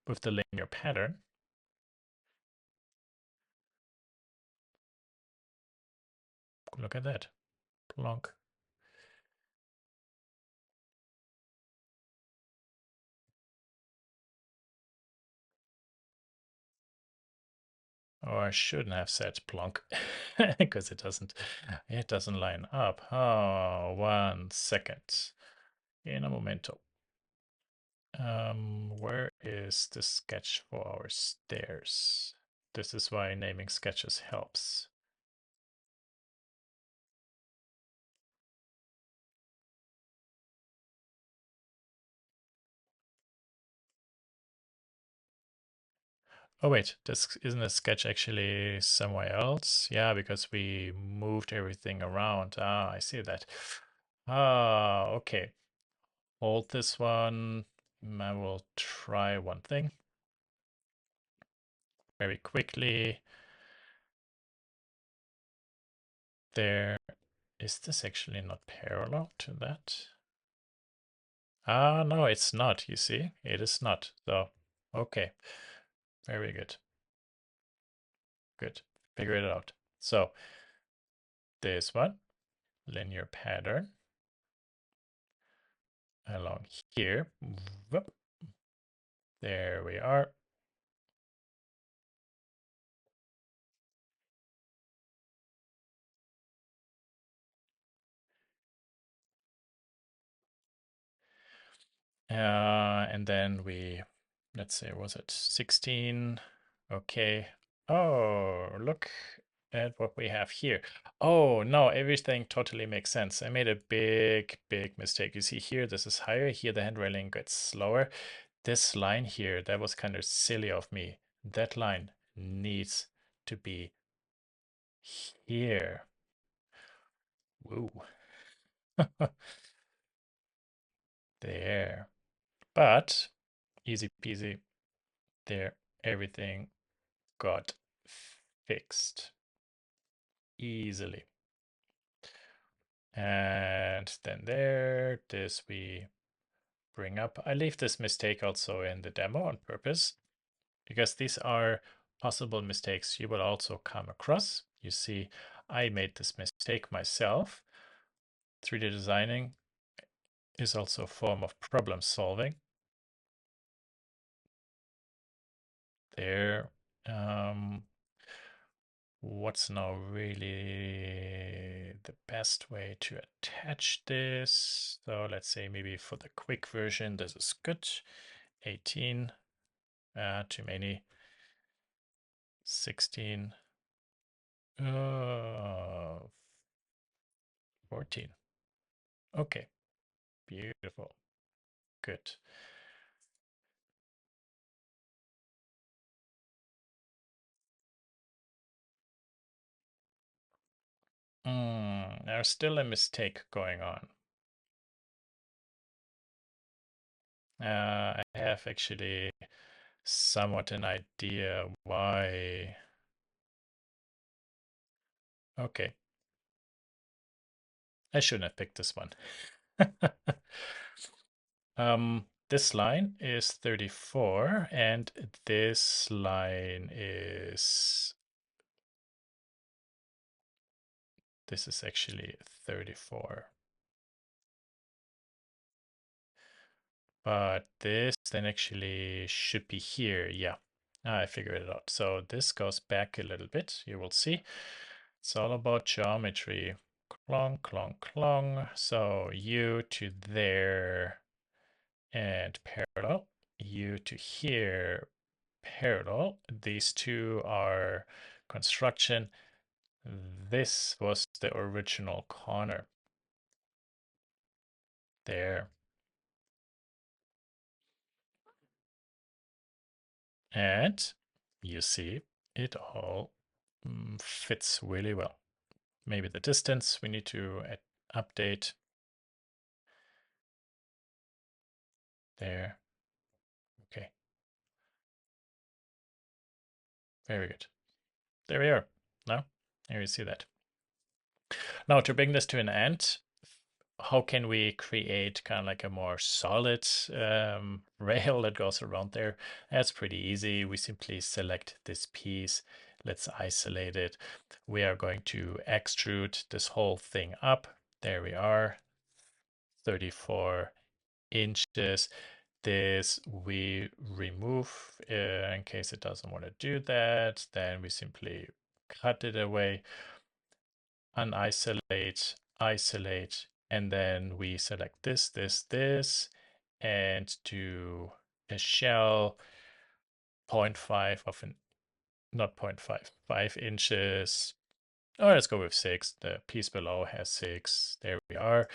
with the linear pattern, look at that, plonk. Or I shouldn't have said plonk because it doesn't line up. Oh, 1 second. In a momento. Where is the sketch for our stairs? This is why naming sketches helps. Oh wait, this isn't a sketch actually somewhere else? Yeah, because we moved everything around. Ah, I see that. Ah, okay. Hold this one. I will try one thing very quickly. There. Is this actually not parallel to that? Ah, no, it's not, you see. It is not. So, okay. Very good. Good. Figure it out. So, this one, linear pattern along here. Whoop. There we are. And then we, let's say, was it 16? Okay. Oh, look at what we have here. Oh, no, everything totally makes sense. I made a big, big mistake. You see here, this is higher. Here, the hand railing gets slower. This line here, that was kind of silly of me. That line needs to be here. Woo. There. But easy peasy. There. Everything got fixed easily. And then there, this we bring up. I leave this mistake also in the demo on purpose because these are possible mistakes you will also come across. You see, I made this mistake myself. 3D designing is also a form of problem solving. There. What's now really the best way to attach this? So let's say maybe for the quick version, this is good. 18, too many. 16, 14. Okay, beautiful. Good. There's still a mistake going on. I have actually somewhat an idea why. Okay, I shouldn't have picked this one. This line is 34, and this line is actually 34. But this then actually should be here. Yeah, I figured it out. So this goes back a little bit. You will see. It's all about geometry. Clong, clong, clong. So you to there and parallel. You to here, parallel. These two are construction. This was the original corner. There. And you see it all fits really well. maybe the distance we need to update. There. Okay. Very good. There we are. Now, here you see that. Now, to bring this to an end, how can we create kind of like a more solid rail that goes around there? That's pretty easy. We simply select this piece. Let's isolate it. We are going to extrude this whole thing up. There we are, 34 inches. This we remove in case it doesn't want to do that. Then we simply cut it away, unisolate, isolate, and then we select this, and do a shell 0.5 of an, not 0.5, 5 inches. Or let's go with 6. The piece below has 6. There we are.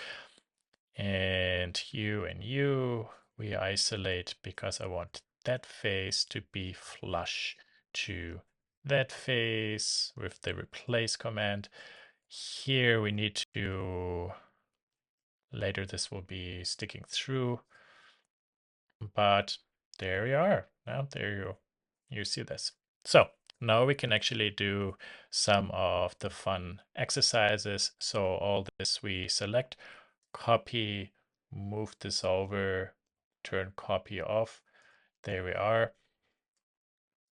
And you, we isolate because I want that face to be flush to that face with the replace command. Here we need to, later this will be sticking through, but there we are. Now there you see this. So now we can actually do some of the fun exercises. So all this we select, copy, move this over, turn copy off. There we are.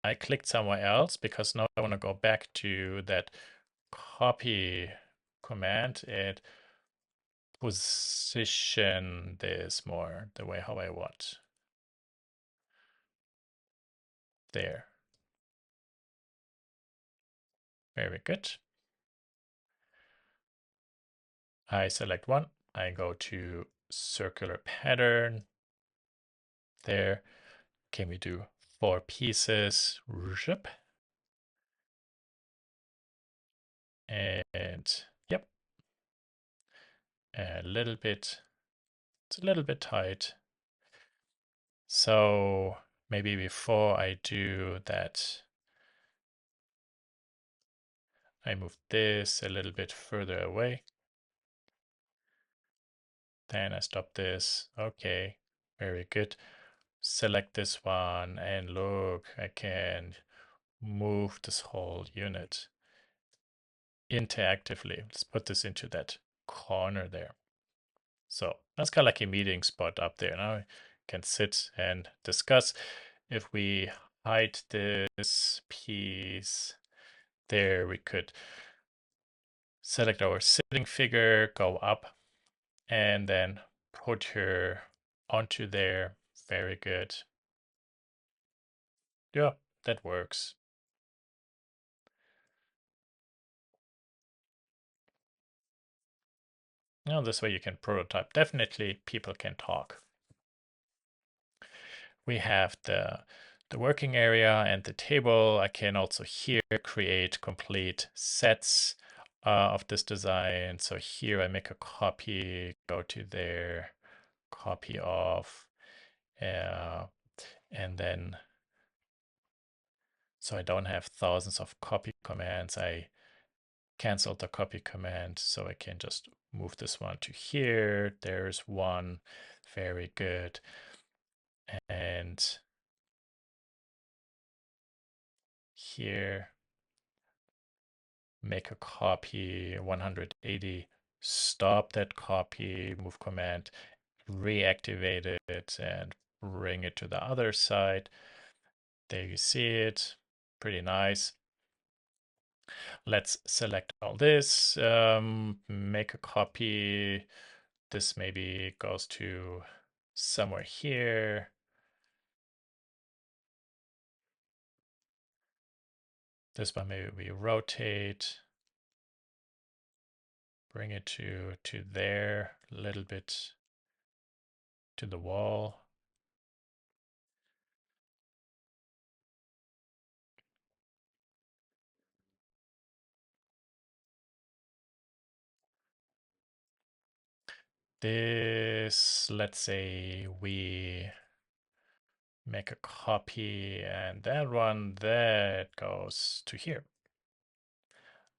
I clicked somewhere else because now I want to go back to that copy command and position this more the way how I want. There. Very good. I select one. I go to circular pattern. There. Can we do 4 pieces? Zip. And yep. A little bit. It's a little bit tight. So maybe before I do that, I move this a little bit further away. Then I stop this. Okay, very good. Select this one and look, I can move this whole unit interactively. Let's put this into that corner there. So that's kind of like a meeting spot up there. Now I can sit and discuss. If we hide this piece there, we could select our sitting figure, go up, and then put her onto there. Very good. Yeah, that works. Now this way you can prototype. Definitely people can talk. We have the working area and the table. I can also here create complete sets of this design. So here I make a copy, go to there, copy off, and then so I don't have thousands of copy commands. I canceled the copy command, so I can just move this one to here. There's one. Very good. And here, make a copy 180, stop that copy, move command, reactivate it, and bring it to the other side. There you see it. Pretty nice. Let's select all this, make a copy. This maybe goes to somewhere here. This one maybe we rotate, bring it to there, a little bit to the wall. This, let's say we make a copy and that one that goes to here,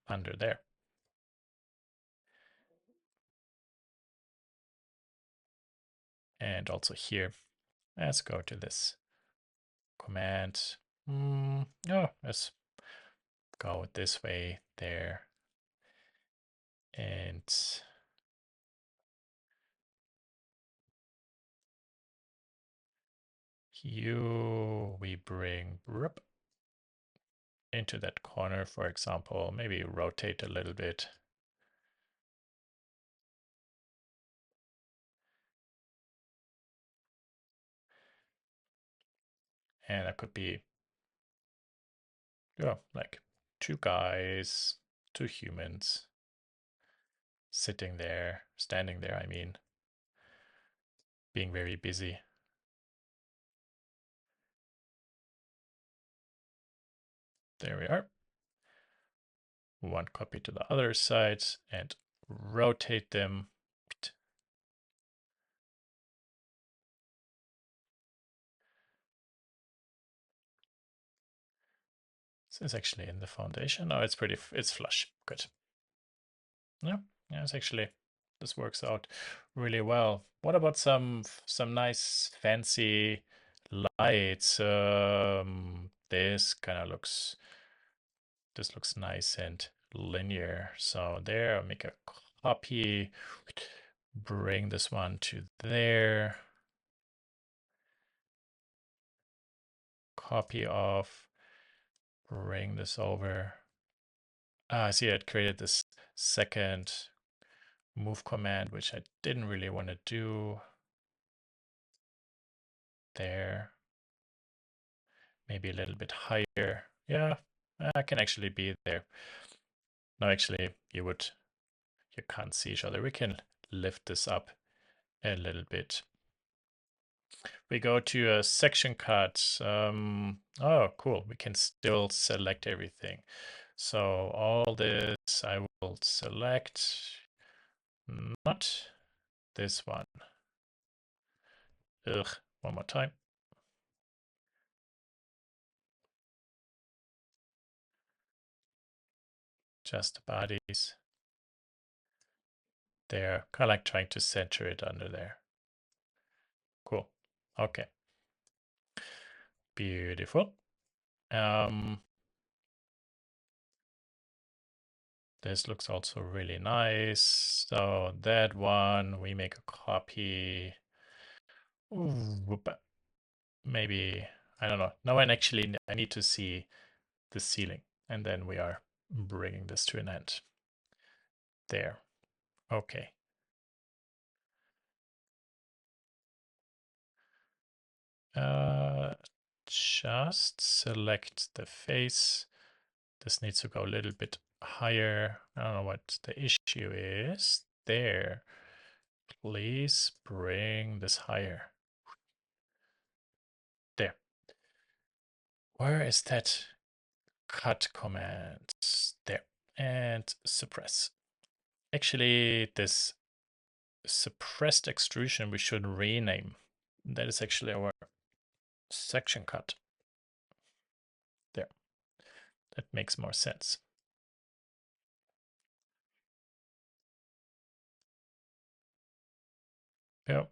under there. And also here, let's go to this command. Oh, let's go this way there. And we bring into that corner, for example, maybe rotate a little bit. And that could be, yeah, like two guys, two humans sitting there, standing there, I mean, being very busy. There we are. One copy to the other side and rotate them. This is actually in the foundation. Oh, it's flush. Good. Yeah, it's actually, this works out really well. What about some nice fancy lights? This kind of looks, this looks nice and linear. So there, I'll make a copy, bring this one to there. Copy of, bring this over. I see it created this second move command, which I didn't really want to do. There. Maybe a little bit higher. Yeah, I can actually be there. No, actually, you can't see each other. We can lift this up a little bit. We go to a section cut. Oh, cool. We can still select everything. So all this I will select, not this one. Ugh, one more time. Just the bodies. They're kind of like trying to center it under there. Cool. Okay. Beautiful. This looks also really nice. So that one, we make a copy. Ooh, maybe, I don't know. Now I need to see the ceiling, and then we are bringing this to an end. There. Okay. Just select the face. This needs to go a little bit higher. I don't know what the issue is. There. Please bring this higher. There. Where is that cut command? There. And suppress. Actually, this suppressed extrusion we should rename. That is actually our section cut. There. That makes more sense. Yep.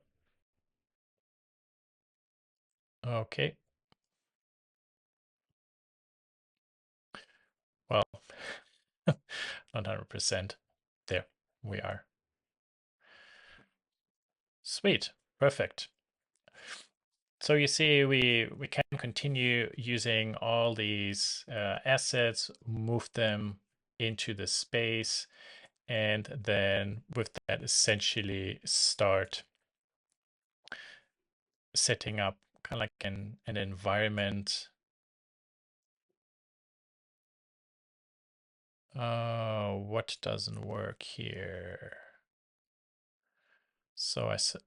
Okay. Well, not 100%. There we are. Sweet. Perfect. So you see, we can continue using all these assets, move them into the space, and then with that essentially start setting up kind of like an environment. What doesn't work here? So I said,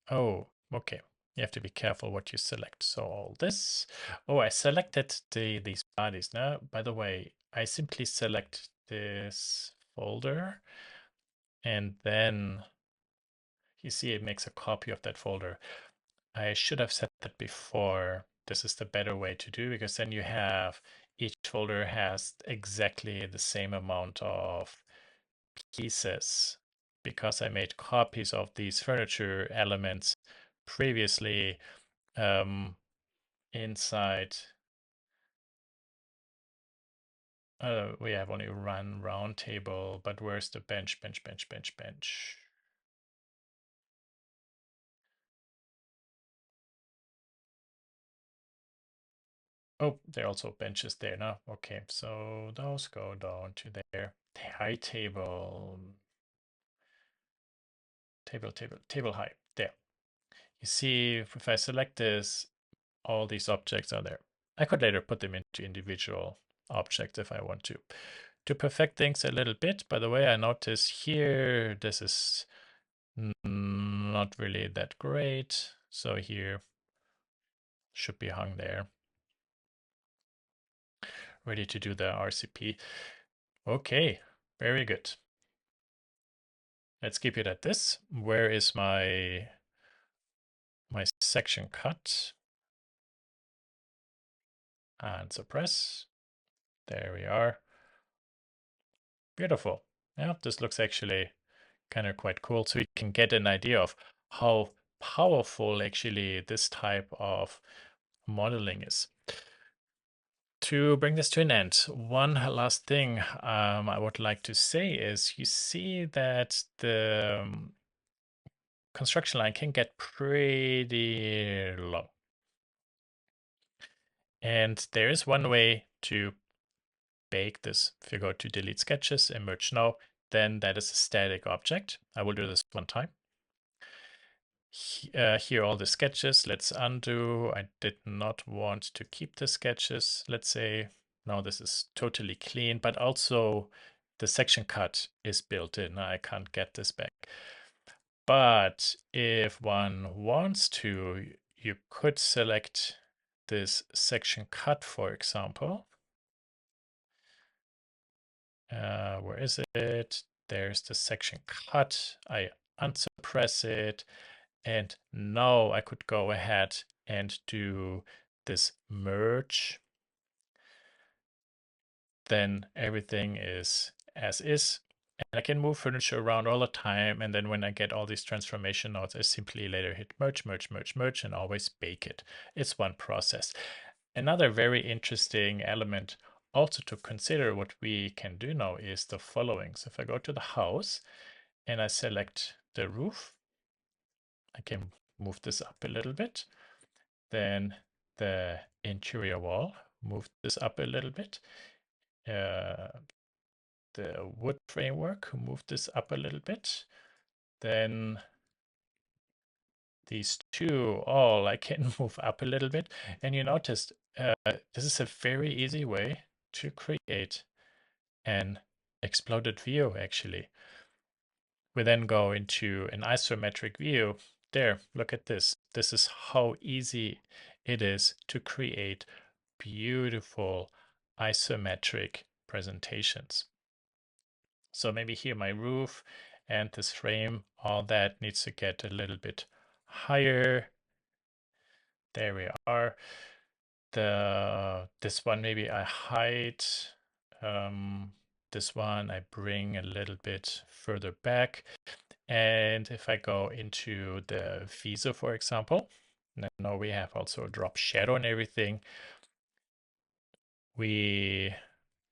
oh, okay. You have to be careful what you select. So all this. Oh, I selected these bodies. Now, by the way, I simply select this folder, and then you see it makes a copy of that folder. I should have said that before. This is the better way to do, because then you have each folder has exactly the same amount of pieces, because I made copies of these furniture elements previously inside. We have only one round table, but where's the bench? Bench. Oh, there are also benches there now. Okay, so those go down to there. The high table, table high. There. You see, if I select this, all these objects are there. I could later put them into individual objects if I want to. To perfect things a little bit, by the way, I notice here this is not really that great. So here should be hung there. Ready to do the RCP. Okay, very good. Let's keep it at this. Where is my section cut? And suppress. There we are. Beautiful. Yeah, this looks actually kind of quite cool. So you can get an idea of how powerful actually this type of modeling is. To bring this to an end, one last thing I would like to say is you see that the construction line can get pretty long. And there is one way to bake this. If you go to delete sketches, emerge now, then that is a static object. I will do this one time. Here are all the sketches. Let's undo. I did not want to keep the sketches. Let's say now this is totally clean, but also the section cut is built in. I can't get this back. But if one wants to, you could select this section cut, for example. Where is it? There's the section cut. I unsuppress it. And now I could go ahead and do this merge. Then everything is as is. And I can move furniture around all the time. And then when I get all these transformation nodes, I simply later hit merge, and always bake it. It's one process. Another very interesting element also to consider what we can do now is the following. So if I go to the house and I select the roof, I can move this up a little bit. Then the interior wall, move this up a little bit. The wood framework, move this up a little bit. Then these two all I can move up a little bit. And you noticed this is a very easy way to create an exploded view actually. We then go into an isometric view. There, look at this. This is how easy it is to create beautiful isometric presentations. So maybe here my roof and this frame, all that needs to get a little bit higher. There we are. This one maybe I hide. This one I bring a little bit further back. And if I go into the viso, for example, now we have also a drop shadow and everything. We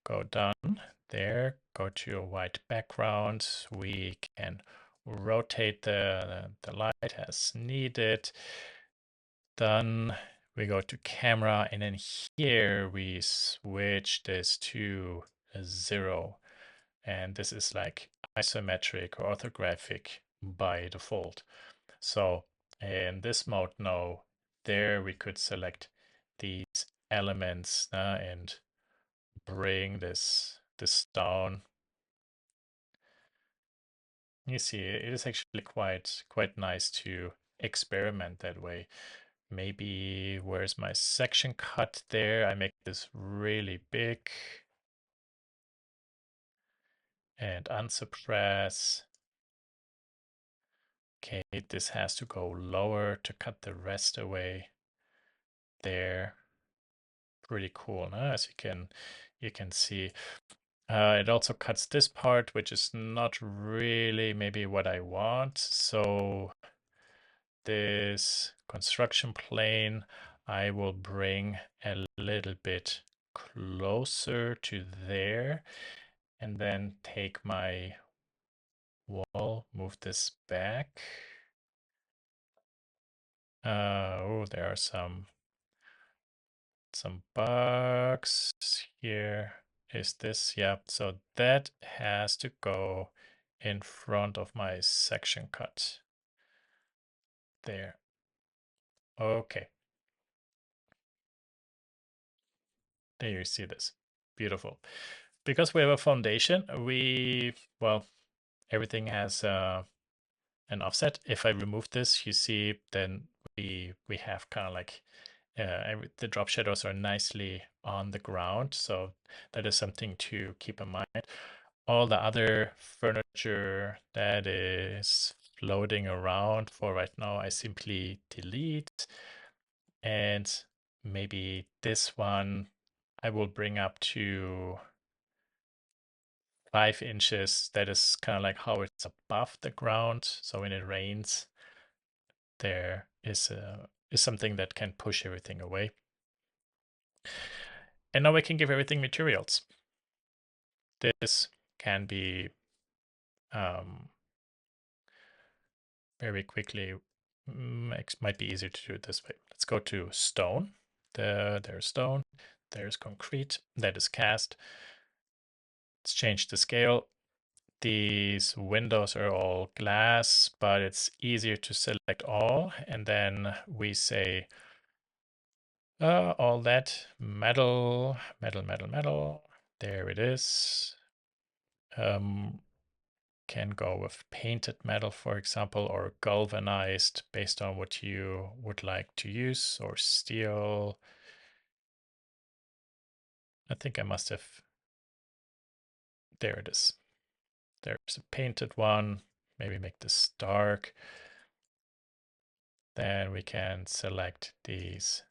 go down there, go to a white background. We can rotate the light as needed. Then we go to camera, and then here we switch this to a 0. And this is like isometric or orthographic by default. So in this mode now, there we could select these elements and bring this down. You see, it is actually quite nice to experiment that way. Maybe where's my section cut there? I make this really big and unsuppress. Okay, this has to go lower to cut the rest away there. Pretty cool, huh? As you can see. It also cuts this part, which is not really maybe what I want. So this construction plane, I will bring a little bit closer to there and then take my wall, move this back. Oh, there are some bugs here. Is this? Yeah, so that has to go in front of my section cut. There. Okay. There you see this. Beautiful. Because we have a foundation, well, everything has an offset. If I remove this, you see, then we have kind of like the drop shadows are nicely on the ground. So that is something to keep in mind. All the other furniture that is floating around for right now, I simply delete. And maybe this one I will bring up to 5 inches. That is kind of like how it's above the ground. So when it rains, there is something that can push everything away. And now we can give everything materials. This can be very quickly, might be easier to do it this way. Let's go to stone. There's stone. There's concrete. That is cast. Let's change the scale. These windows are all glass, but it's easier to select all. And then we say all that metal, metal, metal, metal. There it is. Can go with painted metal, for example, or galvanized based on what you would like to use, or steel. I think I must have. There it is. There's a painted one. Maybe make this dark. Then we can select these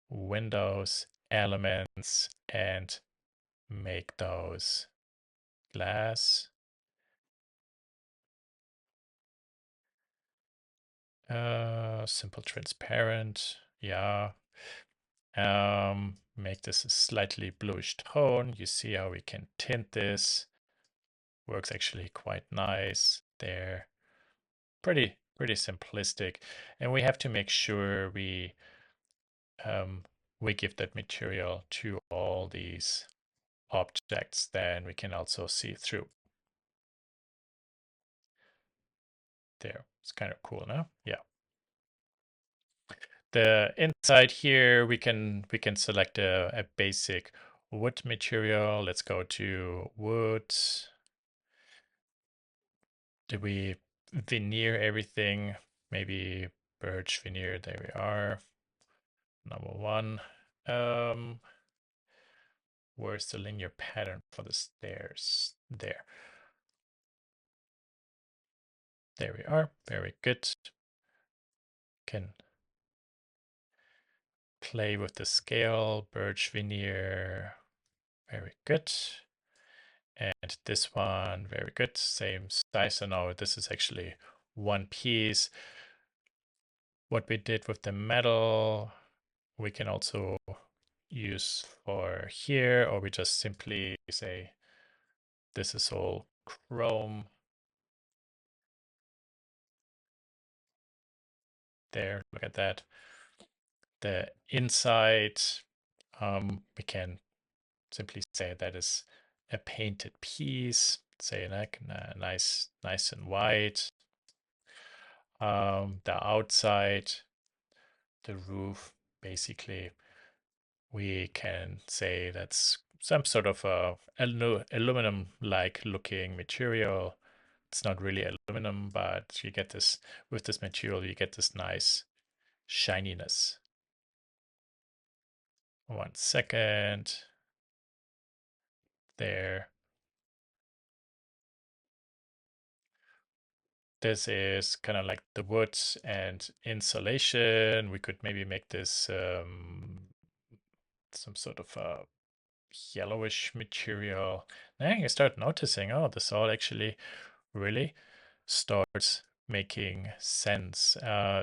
windows elements and make those glass. Simple transparent. Yeah. Make this a slightly bluish tone. You see how we can tint this. Works actually quite nice there. Pretty simplistic. And we have to make sure we give that material to all these objects, then we can also see through. There, it's kind of cool now. Yeah. The inside here, we can select a basic wood material. Let's go to wood. Do we veneer everything? Maybe birch veneer. There we are. Number one. Where's the linear pattern for the stairs? There. There we are. Very good. Can play with the scale. Birch veneer. Very good. And this one, very good. Same size. So now this is actually one piece. What we did with the metal, we can also use for here, or we just simply say this is all chrome. There, look at that. The inside, we can simply say that is a painted piece, say like nice and white. The outside, the roof, basically, we can say that's some sort of aluminum-like looking material. It's not really aluminum, but you get this, with this material, you get this nice shininess. 1 second. There. This is kind of like the wood and insulation. We could maybe make this some sort of a yellowish material. Then you start noticing, oh, this all actually really starts making sense.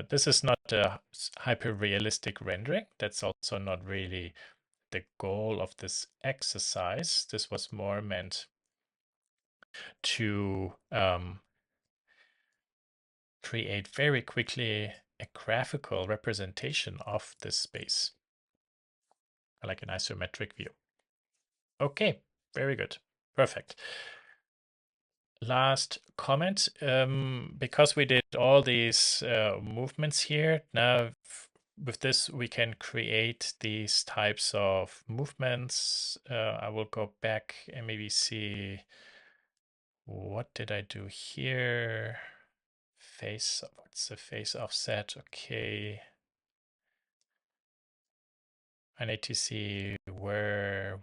This is not a hyper-realistic rendering. That's also not really the goal of this exercise. This was more meant to create very quickly a graphical representation of this space, like an isometric view. Okay, very good. Perfect. Last comment, because we did all these movements here, now with this we can create these types of movements. I will go back and maybe see what did I do here. Face, what's the face offset? Okay. I need to see when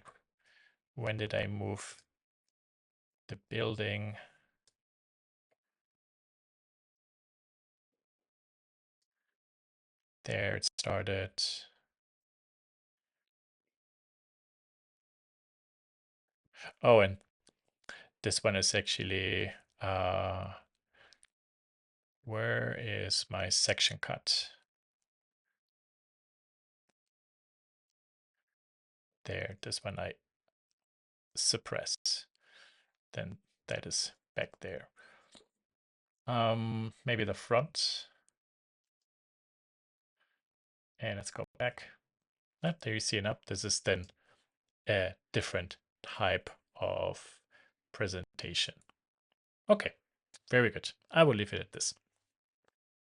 did I move the building? There it started. Oh, and this one is actually, where is my section cut? There, this one I suppressed. Then that is back there. Maybe the front. And let's go back. Ah, there you see an up. This is then a different type of presentation. Okay, very good. I will leave it at this.